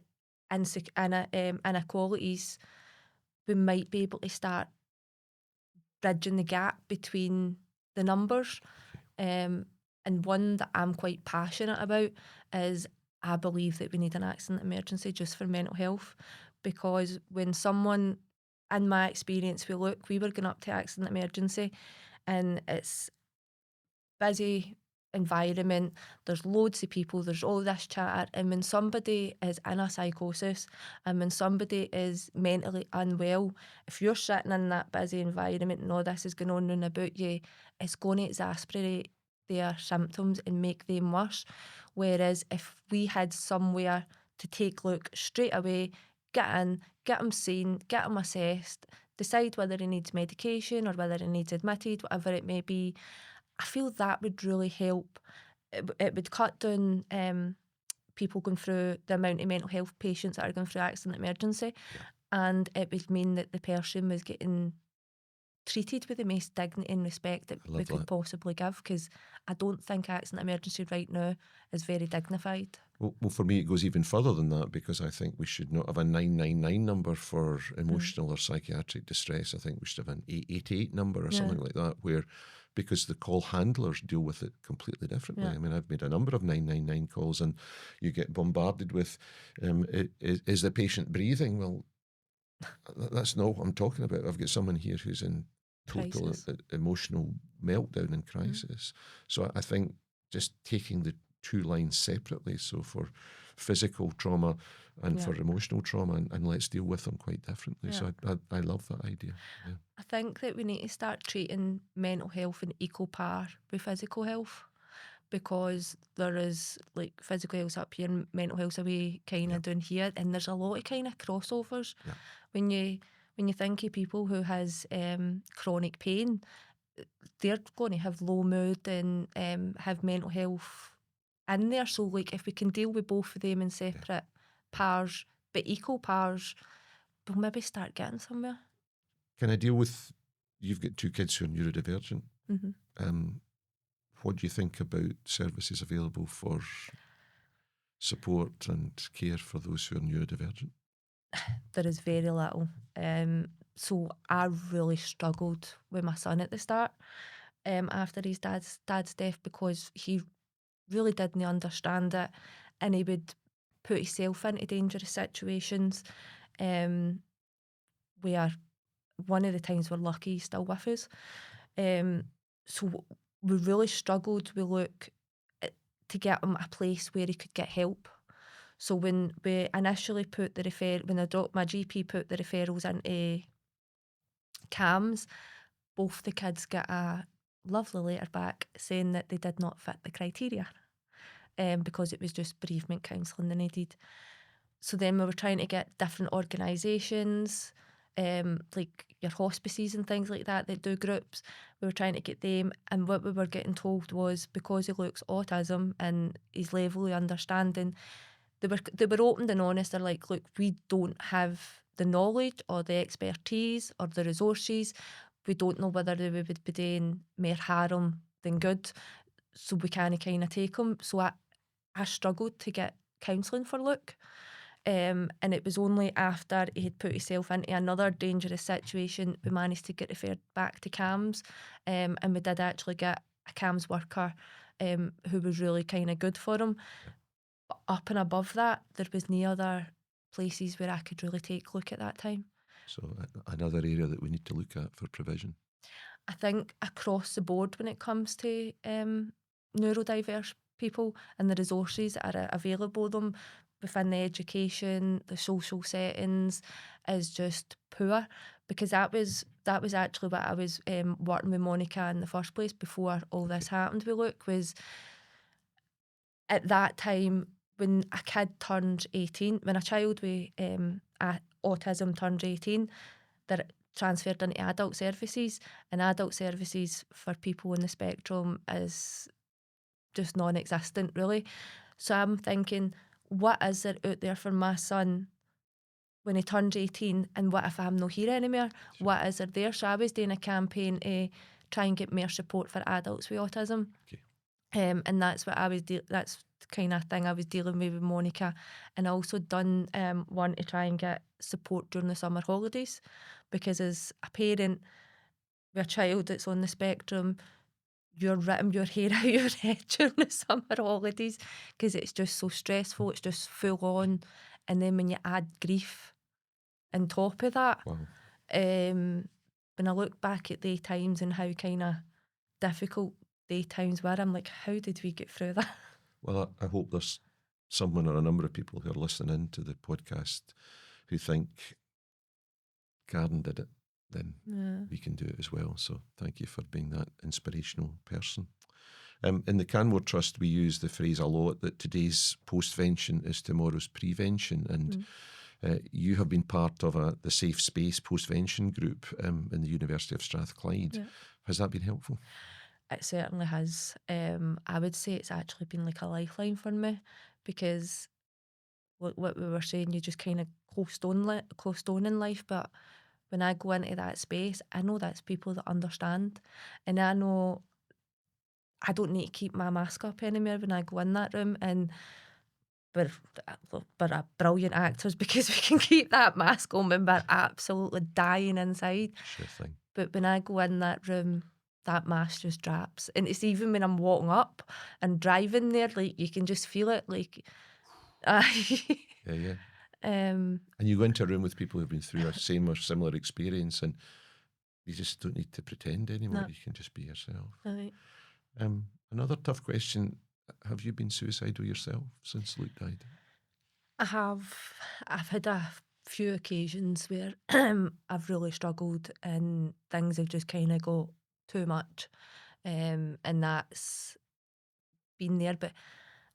[SPEAKER 2] inequalities, we might be able to start bridging the gap between the numbers. And one that I'm quite passionate about is, I believe that we need an accident emergency just for mental health, because when someone, in my experience, we were going up to accident emergency and it's busy environment, there's loads of people, there's all this chatter, and when somebody is in a psychosis and when somebody is mentally unwell, if you're sitting in that busy environment and all this is going on about you, it's going to exasperate their symptoms and make them worse. Whereas if we had somewhere to take Luke straight away, get in, get him seen, get him assessed, decide whether he needs medication or whether he needs admitted, whatever it may be, I feel that would really help. It would cut down people going through the amount of mental health patients that are going through accident emergency, and it would mean that the person was getting treated with the most dignity and respect that we could possibly give, because I don't think accident emergency right now is very dignified.
[SPEAKER 1] Well, for me, it goes even further than that, because I think we should not have a 999 number for emotional or psychiatric distress. I think we should have an 888 number or something like that, where because the call handlers deal with it completely differently.
[SPEAKER 2] Yeah.
[SPEAKER 1] I mean, I've made a number of 999 calls, and you get bombarded with, is the patient breathing? Well, that's not what I'm talking about. I've got someone here who's in total
[SPEAKER 2] Crisis.
[SPEAKER 1] emotional meltdown and crisis. So I think just taking the two lines separately, so for physical trauma and for emotional trauma, and let's deal with them quite differently. So I love that idea. Yeah.
[SPEAKER 2] I think that we need to start treating mental health in equal par with physical health, because there is like physical health up here and mental health away kind of down here, and there's a lot of kind of crossovers.
[SPEAKER 1] Yeah.
[SPEAKER 2] When you think of people who has chronic pain, they're going to have low mood and have mental health in there. So like if we can deal with both of them in separate pars but equal pars, we'll maybe start getting somewhere.
[SPEAKER 1] Can I deal with, you've got two kids who are neurodivergent.
[SPEAKER 2] Mm-hmm.
[SPEAKER 1] What do you think about services available for support and care for those who are neurodivergent?
[SPEAKER 2] There is very little. So I really struggled with my son at the start after his dad's death, because he really didn't understand it, and he would put himself into dangerous situations where one of the times we're lucky he's still with us. So we really struggled to get him a place where he could get help. So when we initially put the my GP put the referrals into CAMS, both the kids got a lovely letter back saying that they did not fit the criteria, because it was just bereavement counselling they needed. So then we were trying to get different organisations, like your hospices and things like that do groups. We were trying to get them, and what we were getting told was, because he looks autism and his level of understanding, they were open and honest. They're like, look, we don't have the knowledge or the expertise or the resources. We don't know whether they would be doing more harm than good, so we can't kind of take him. So I struggled to get counselling for Luke. And it was only after he had put himself into another dangerous situation we managed to get referred back to CAMS, and we did actually get a CAMS worker who was really kind of good for him. But up and above that, there was no other places where I could really take Luke at that time.
[SPEAKER 1] So another area that we need to look at for provision.
[SPEAKER 2] I think across the board when it comes to neurodiverse people and the resources that are available to them within the education, the social settings, is just poor. Because that was actually what I was working with Monica in the first place before all this happened with Luke. Was at that time when a kid turns 18, when a child with autism turns 18, they're transferred into adult services, and adult services for people on the spectrum is just non-existent, really. So I'm thinking, what is there out there for my son when he turns 18, and what if I'm not here anymore? Sure. What is there? So I was doing a campaign to try and get more support for adults with autism.
[SPEAKER 1] Okay.
[SPEAKER 2] And that's what I was that's the kind of thing I was dealing with Monica. And I also done one to try and get support during the summer holidays, because as a parent with a child that's on the spectrum, you're ripping your hair out your head during the summer holidays, because it's just so stressful, it's just full on. And then when you add grief on top of that,
[SPEAKER 1] Wow.
[SPEAKER 2] when I look back at the times and how kind of difficult the times were, I'm like, how did we get through that?
[SPEAKER 1] Well, I hope there's someone or a number of people who are listening in to the podcast who think Karen did it, then we can do it as well. So thank you for being that inspirational person. In the Canmore Trust, we use the phrase a lot that today's postvention is tomorrow's prevention. And you have been part of the Safe Space postvention group in the University of Strathclyde. Yeah. Has that been helpful?
[SPEAKER 2] It certainly has. I would say it's actually been like a lifeline for me, because what we were saying, you just kind of closed on in life. But when I go into that space, I know that's people that understand, and I know I don't need to keep my mask up anymore when I go in that room. And we're brilliant actors, because we can keep that mask on when we're absolutely dying inside.
[SPEAKER 1] Sure thing.
[SPEAKER 2] But when I go in that room, that mask just drops. And it's even when I'm walking up and driving there, like you can just feel it, like,
[SPEAKER 1] Yeah.
[SPEAKER 2] um,
[SPEAKER 1] And you go into a room with people who've been through a same or similar experience, and you just don't need to pretend anymore.
[SPEAKER 2] no,
[SPEAKER 1] You can just be yourself.
[SPEAKER 2] right.
[SPEAKER 1] Another tough question. Have you been suicidal yourself since Luke died?
[SPEAKER 2] I've had a few occasions where I've really struggled and things have just kind of got too much. And that's been there. But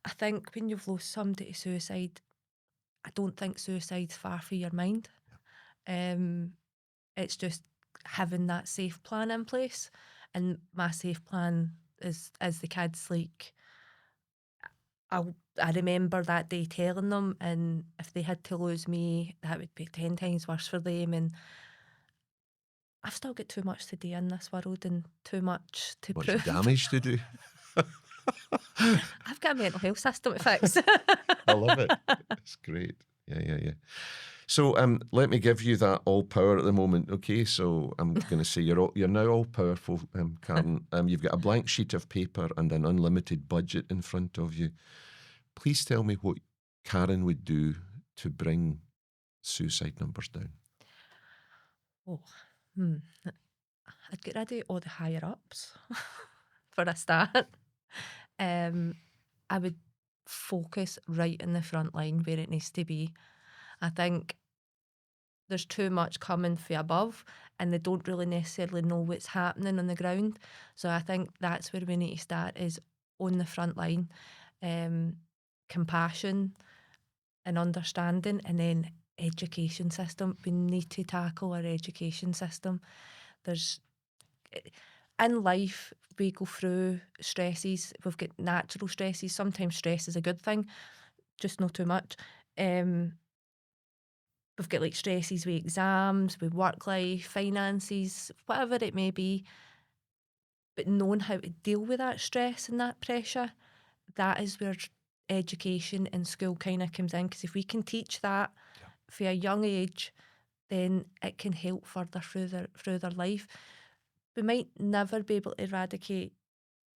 [SPEAKER 2] I think when you've lost somebody to suicide, I don't think suicide's far from your mind. Um, it's just having that safe plan in place. And my safe plan is as the kids, like, I remember that day telling them, and if they had to lose me, that would be 10 times worse for them. And I've still got too much to do in this world and too much to
[SPEAKER 1] Much
[SPEAKER 2] prove.
[SPEAKER 1] damage to do.
[SPEAKER 2] I've got a mental health system to fix.
[SPEAKER 1] I love it. It's great. Yeah. So let me give you that all power at the moment. Okay, so I'm going to say you're now all powerful, Karen. You've got a blank sheet of paper and an unlimited budget in front of you. Please tell me what Karen would do to bring suicide numbers down.
[SPEAKER 2] Oh, I'd get rid of all the higher ups for a start. I would focus right in the front line where it needs to be. I think there's too much coming from above and they don't really necessarily know what's happening on the ground. So I think that's where we need to start, is on the front line. Compassion and understanding, and then education system. We need to tackle our education system. There's in life we go through stresses. We've got natural stresses. Sometimes stress is a good thing, just not too much. We've got like stresses with exams, with work life, finances, whatever it may be. But knowing how to deal with that stress and that pressure, that is where education and school kind of comes in. Because if we can teach that for a young age, then it can help further through their life. We might never be able to eradicate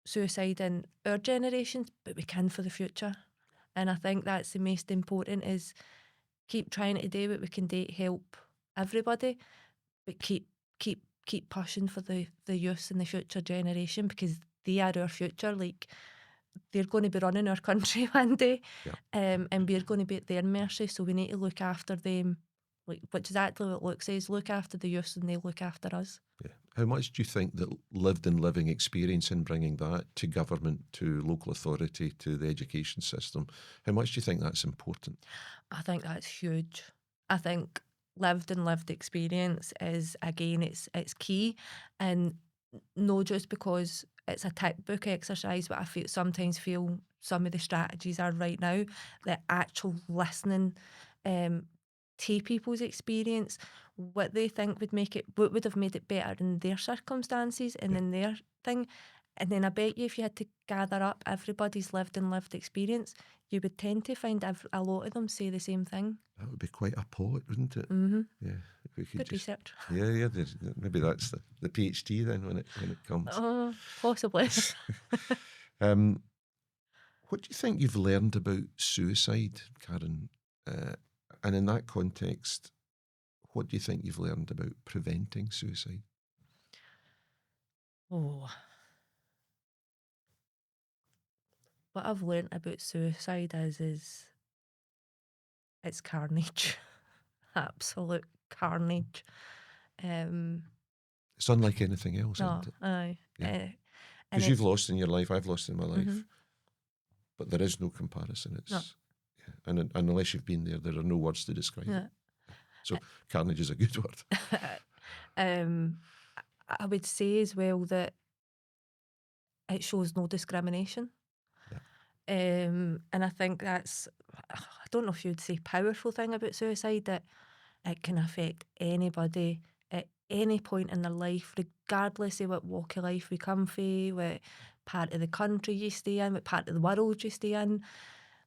[SPEAKER 2] suicide in our generations, but we can for the future. And I think that's the most important, is keep trying to do what we can do to help everybody, but keep pushing for the youth and the future generation, because they are our future. Like, they're going to be running our country one day, and we're going to be at their mercy. So we need to look after them, like, which is exactly what Luke says: look after the youth, and they look after us.
[SPEAKER 1] Yeah. How much do you think that lived and living experience in bringing that to government, to local authority, to the education system, how much do you think that's important?
[SPEAKER 2] I think that's huge. I think lived experience is, again, it's key, and no just because it's a tick book exercise, but I sometimes feel some of the strategies are right now, the actual listening to people's experience, what they think would make it, what would have made it better in their circumstances and in their thing. And then I bet you if you had to gather up everybody's lived experience, you would tend to find a lot of them say the same thing.
[SPEAKER 1] That would be quite a pot, wouldn't it?
[SPEAKER 2] Mm-hmm.
[SPEAKER 1] Yeah. If we could
[SPEAKER 2] Good research.
[SPEAKER 1] Yeah. Maybe that's the PhD then when it comes.
[SPEAKER 2] Oh, possibly.
[SPEAKER 1] What do you think you've learned about suicide, Karen? And in that context, what do you think you've learned about preventing suicide?
[SPEAKER 2] Oh, what I've learnt about suicide is it's carnage, absolute carnage.
[SPEAKER 1] It's unlike anything else,
[SPEAKER 2] No,
[SPEAKER 1] isn't it?
[SPEAKER 2] aye.
[SPEAKER 1] Yeah.
[SPEAKER 2] And
[SPEAKER 1] Because you've lost in your life, I've lost in my life,
[SPEAKER 2] Mhm.
[SPEAKER 1] but there is no comparison. It's
[SPEAKER 2] No.
[SPEAKER 1] and unless you've been there are no words to describe
[SPEAKER 2] Yeah.
[SPEAKER 1] it. So carnage is a good word.
[SPEAKER 2] um, I would say as well that it shows no discrimination. And I think that's, I don't know if you'd say powerful thing about suicide, that it can affect anybody at any point in their life, regardless of what walk of life we come from, what part of the country you stay in, what part of the world you stay in.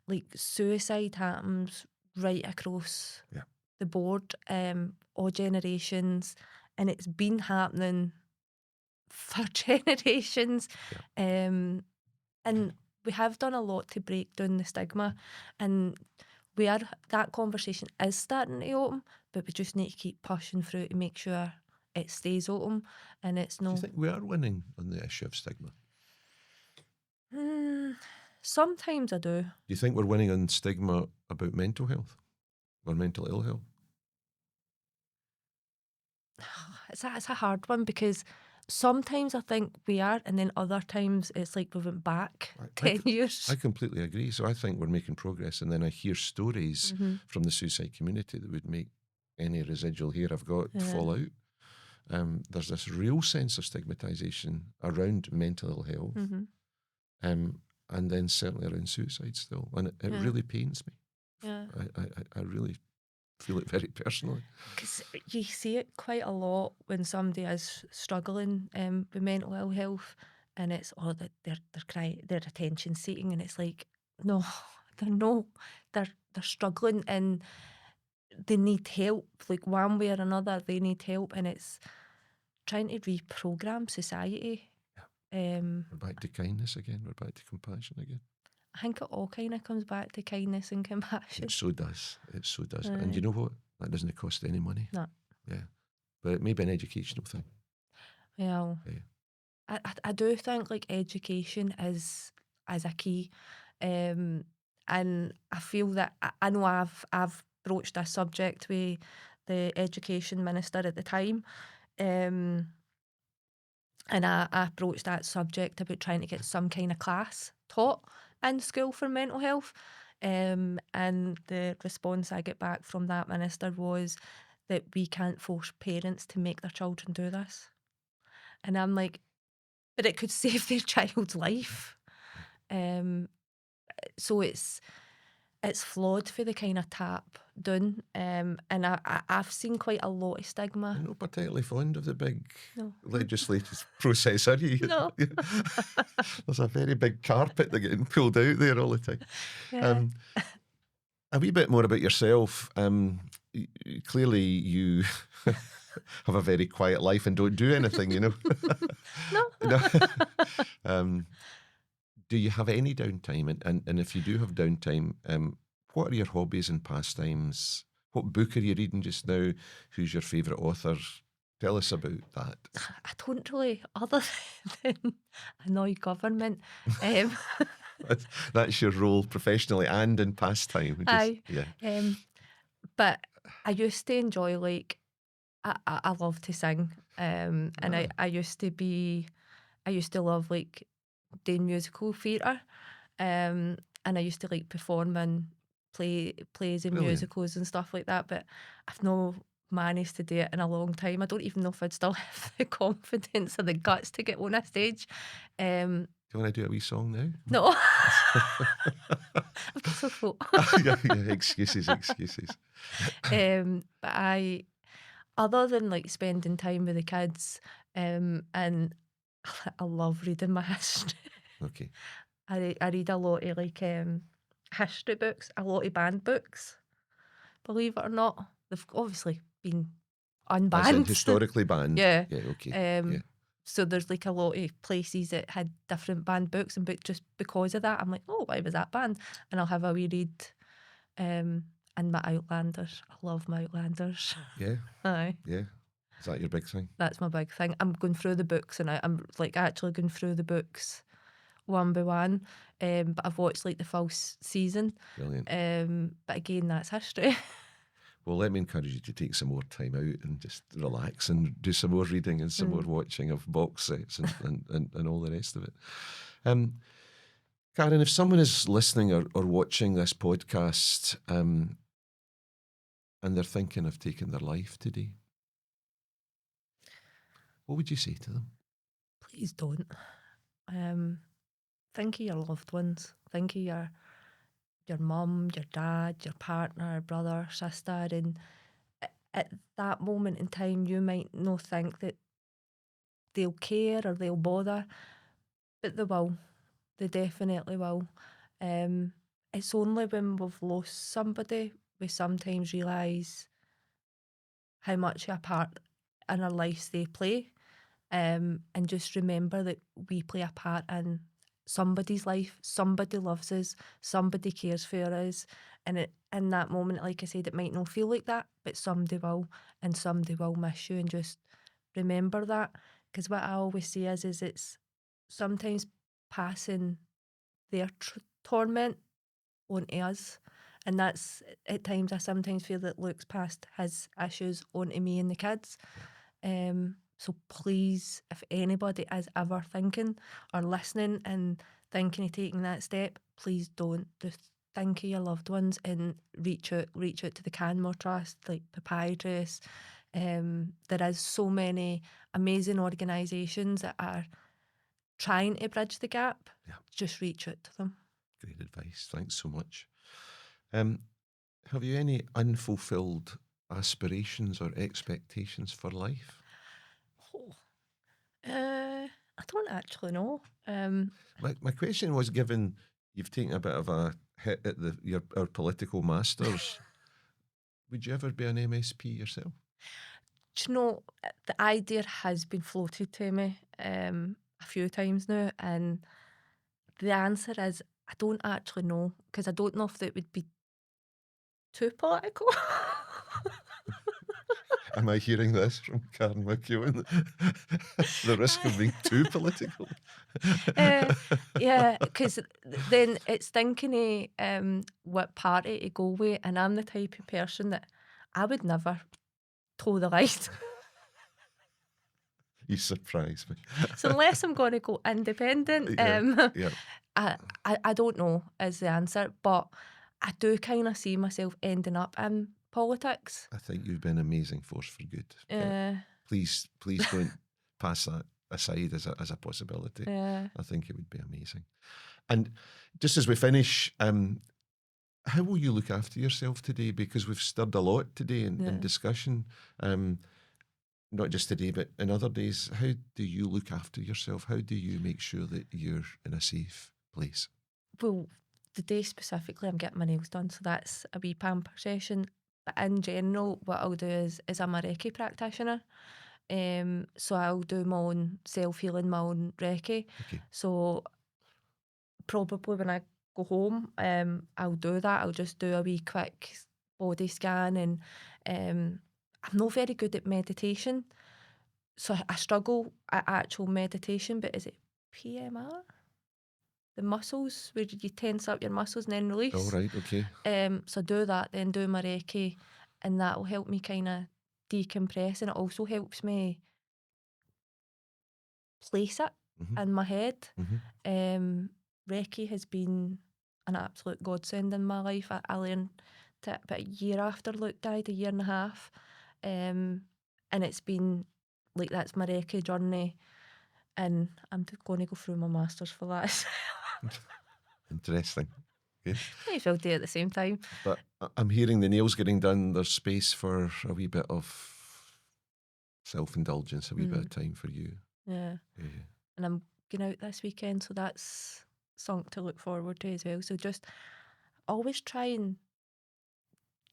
[SPEAKER 2] Like, suicide happens right across the board, all generations, and it's been happening for generations.
[SPEAKER 1] Yeah.
[SPEAKER 2] And we have done a lot to break down the stigma, and that conversation is starting to open, but we just need to keep pushing through to make sure it stays open and it's
[SPEAKER 1] Do you
[SPEAKER 2] no.
[SPEAKER 1] think we are winning on the issue of stigma?
[SPEAKER 2] Sometimes I do.
[SPEAKER 1] Do you think we're winning on stigma about mental health or mental ill health?
[SPEAKER 2] It's a hard one because sometimes I think we are, and then other times it's like we went back
[SPEAKER 1] I
[SPEAKER 2] 10 years.
[SPEAKER 1] I completely agree. So I think we're making progress, and then I hear stories from the suicide community that would make any residual hair I've got fall out. There's this real sense of stigmatisation around mental ill health, and then certainly around suicide still, and it really pains me.
[SPEAKER 2] Yeah.
[SPEAKER 1] I really feel it very personally.
[SPEAKER 2] Because you see it quite a lot when somebody is struggling with mental ill health, and it's they're crying, they're attention seeking, and it's like no, they're struggling and they need help. Like one way or another, they need help, and it's trying to reprogram society.
[SPEAKER 1] We're back to kindness again. We're back to compassion again.
[SPEAKER 2] I think it all kind of comes back to kindness and compassion.
[SPEAKER 1] It so does. It so does. And you know what? That doesn't cost any money.
[SPEAKER 2] No.
[SPEAKER 1] Yeah. But it may be an educational thing.
[SPEAKER 2] Yeah.
[SPEAKER 1] Yeah.
[SPEAKER 2] I do think like education is a key, and I feel that I know I've broached this subject with the education minister at the time, and I broached that subject about trying to get some kind of class taught in school for mental health, and the response I get back from that minister was that we can't force parents to make their children do this, and I'm like, but it could save their child's life. So it's flawed for the kind of tap down. And I've seen quite a lot of stigma.
[SPEAKER 1] You're not particularly fond of the big
[SPEAKER 2] No.
[SPEAKER 1] legislative process, are you?
[SPEAKER 2] No.
[SPEAKER 1] There's a very big carpet that getting pulled out there all the time.
[SPEAKER 2] Yeah.
[SPEAKER 1] A wee bit more about yourself. Clearly you have a very quiet life and don't do anything, you know.
[SPEAKER 2] No.
[SPEAKER 1] Do you have any downtime? And if you do have downtime, what are your hobbies and pastimes? What book are you reading just now? Who's your favourite author? Tell us about that.
[SPEAKER 2] I don't really, other than annoy government.
[SPEAKER 1] That's your role professionally and in pastime.
[SPEAKER 2] Aye.
[SPEAKER 1] Yeah.
[SPEAKER 2] But I used to enjoy, like, I love to sing. And I used to love, like, doing musical theatre. And I used to, like, perform in plays and
[SPEAKER 1] Brilliant.
[SPEAKER 2] musicals and stuff like that. But I've not managed to do it in a long time. I don't even know if I'd still have the confidence or the guts to get on a stage.
[SPEAKER 1] Do you want to do a wee song now?
[SPEAKER 2] No. I've got so full.
[SPEAKER 1] yeah, excuses.
[SPEAKER 2] But other than like spending time with the kids, and I love reading my history.
[SPEAKER 1] Okay.
[SPEAKER 2] I read a lot of like history books, a lot of banned books. Believe it or not, they've obviously been unbanned.
[SPEAKER 1] As in historically banned?
[SPEAKER 2] Yeah.
[SPEAKER 1] Yeah, okay. Yeah.
[SPEAKER 2] So there's like a lot of places that had different banned books, and just because of that, I'm like, oh, why was that banned? And I'll have a wee read. And my Outlanders. I love my Outlanders.
[SPEAKER 1] Yeah.
[SPEAKER 2] Aye.
[SPEAKER 1] Yeah. Is that your big thing?
[SPEAKER 2] That's my big thing. I'm going through the books, and I'm like actually going through the books one by one. But I've watched like the full season.
[SPEAKER 1] Brilliant.
[SPEAKER 2] But again, that's history.
[SPEAKER 1] Well, let me encourage you to take some more time out and just relax and do some more reading and some more watching of box sets and all the rest of it. Karen, if someone is listening or watching this podcast and they're thinking of taking their life today, what would you say to them?
[SPEAKER 2] Please don't. Think of your loved ones. Think of your mum, your dad, your partner, brother, sister, and at that moment in time, you might not think that they'll care or they'll bother, but they will. They definitely will. It's only when we've lost somebody we sometimes realise how much a part in our lives they play. and just remember that we play a part in somebody's life. Somebody loves us, somebody cares for us, and in that moment, like I said, it might not feel like that, but somebody will, and somebody will miss you, and just remember that. Because what I always say is it's sometimes passing their torment onto us. And that's at times I sometimes feel that Luke's passed his issues onto me and the kids. So please, if anybody is ever thinking or listening and thinking of taking that step, please don't. Just think of your loved ones and reach out to the Canmore Trust, like Papyrus. There is so many amazing organisations that are trying to bridge the gap.
[SPEAKER 1] Yeah.
[SPEAKER 2] Just reach out to them.
[SPEAKER 1] Great advice. Thanks so much. Have you any unfulfilled aspirations or expectations for life?
[SPEAKER 2] I don't actually know.
[SPEAKER 1] My question was, given you've taken a bit of a hit at our political masters, would you ever be an MSP yourself?
[SPEAKER 2] Do you know, the idea has been floated to me a few times now, and the answer is I don't actually know, because I don't know if it would be too political.
[SPEAKER 1] Am I hearing this from Karen McKeown? The risk of being too political?
[SPEAKER 2] Yeah, because then it's thinking of what party to go with, and I'm the type of person that I would never toe the line.
[SPEAKER 1] You surprise me.
[SPEAKER 2] So unless I'm going to go independent,
[SPEAKER 1] Yeah.
[SPEAKER 2] I don't know is the answer, but I do kind of see myself ending up in politics.
[SPEAKER 1] I think you've been an amazing force for good. Please don't pass that aside as a possibility. I think it would be amazing. And just as we finish, how will you look after yourself today? Because we've stirred a lot today in discussion, not just today, but in other days. How do you look after yourself? How do you make sure that you're in a safe place?
[SPEAKER 2] Well, today specifically, I'm getting my nails done, so that's a wee pamper session. But in general, what I'll do is I'm a Reiki practitioner. So I'll do my own self-healing, my own Reiki.
[SPEAKER 1] Okay.
[SPEAKER 2] So probably when I go home, I'll do that. I'll just do a wee quick body scan, and I'm not very good at meditation. So I struggle at actual meditation, but is it PMR? The muscles, where you tense up your muscles and then release.
[SPEAKER 1] All right, okay.
[SPEAKER 2] So do that, then do my Reiki, and that will help me kind of decompress, and it also helps me place it in my head. Reiki has been an absolute godsend in my life. I learned it about a year after Luke died, a year and a half, and it's been like, that's my Reiki journey, and I'm going to go through my masters for that as well.
[SPEAKER 1] Interesting. Good.
[SPEAKER 2] May as well do it at the same time.
[SPEAKER 1] But I'm hearing the nails getting done. There's space for a wee bit of self-indulgence, a wee bit of time for you.
[SPEAKER 2] Yeah. And I'm going out this weekend, so that's something to look forward to as well. So just always try and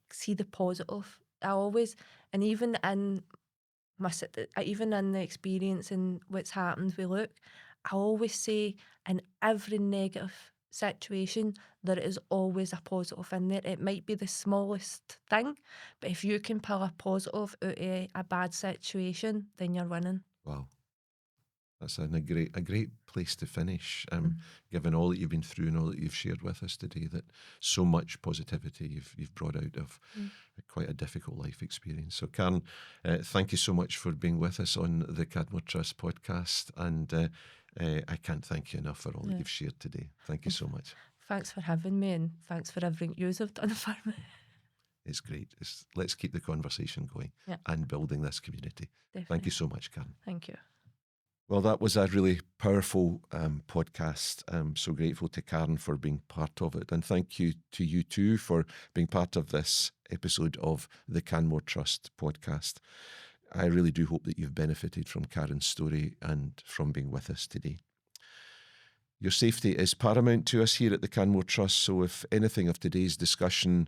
[SPEAKER 2] see the positive. I always, and even in the experience and what's happened with Luke, I always say in every negative situation there is always a positive in there. It might be the smallest thing, but if you can pull a positive out of a bad situation, then you're winning.
[SPEAKER 1] Wow. That's a great place to finish, given all that you've been through and all that you've shared with us today, that so much positivity you've brought out of quite a difficult life experience. So Karen, thank you so much for being with us on the Canmore Trust podcast, and I can't thank you enough for all that you've shared today. Thank you so much.
[SPEAKER 2] Thanks for having me, and thanks for everything you've done for me.
[SPEAKER 1] It's great. Let's keep the conversation going and building this community. Definitely. Thank you so much, Karen.
[SPEAKER 2] Thank you.
[SPEAKER 1] Well, that was a really powerful podcast. I'm so grateful to Karen for being part of it. And thank you to you too for being part of this episode of the Canmore Trust podcast. I really do hope that you've benefited from Karen's story and from being with us today. Your safety is paramount to us here at the Canmore Trust, so if anything of today's discussion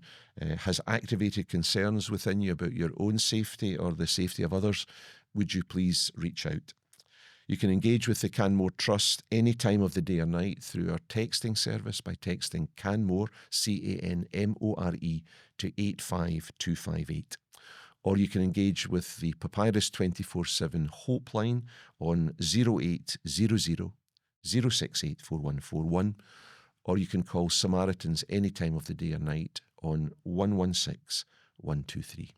[SPEAKER 1] has activated concerns within you about your own safety or the safety of others, would you please reach out? You can engage with the Canmore Trust any time of the day or night through our texting service by texting Canmore, Canmore, to 85258. Or you can engage with the Papyrus 24/7 Hope line on 0800 068 4141, or you can call Samaritans any time of the day or night on 116 123.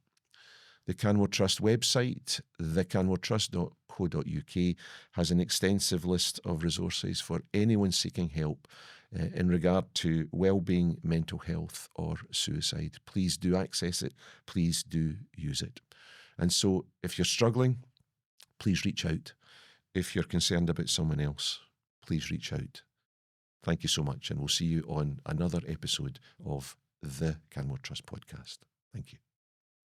[SPEAKER 1] The Canmore Trust website, thecanmoretrust.co.uk, has an extensive list of resources for anyone seeking help in regard to well-being, mental health or suicide. Please do access it. Please do use it. And so if you're struggling, please reach out. If you're concerned about someone else, please reach out. Thank you so much, and we'll see you on another episode of the Canmore Trust Podcast. Thank you.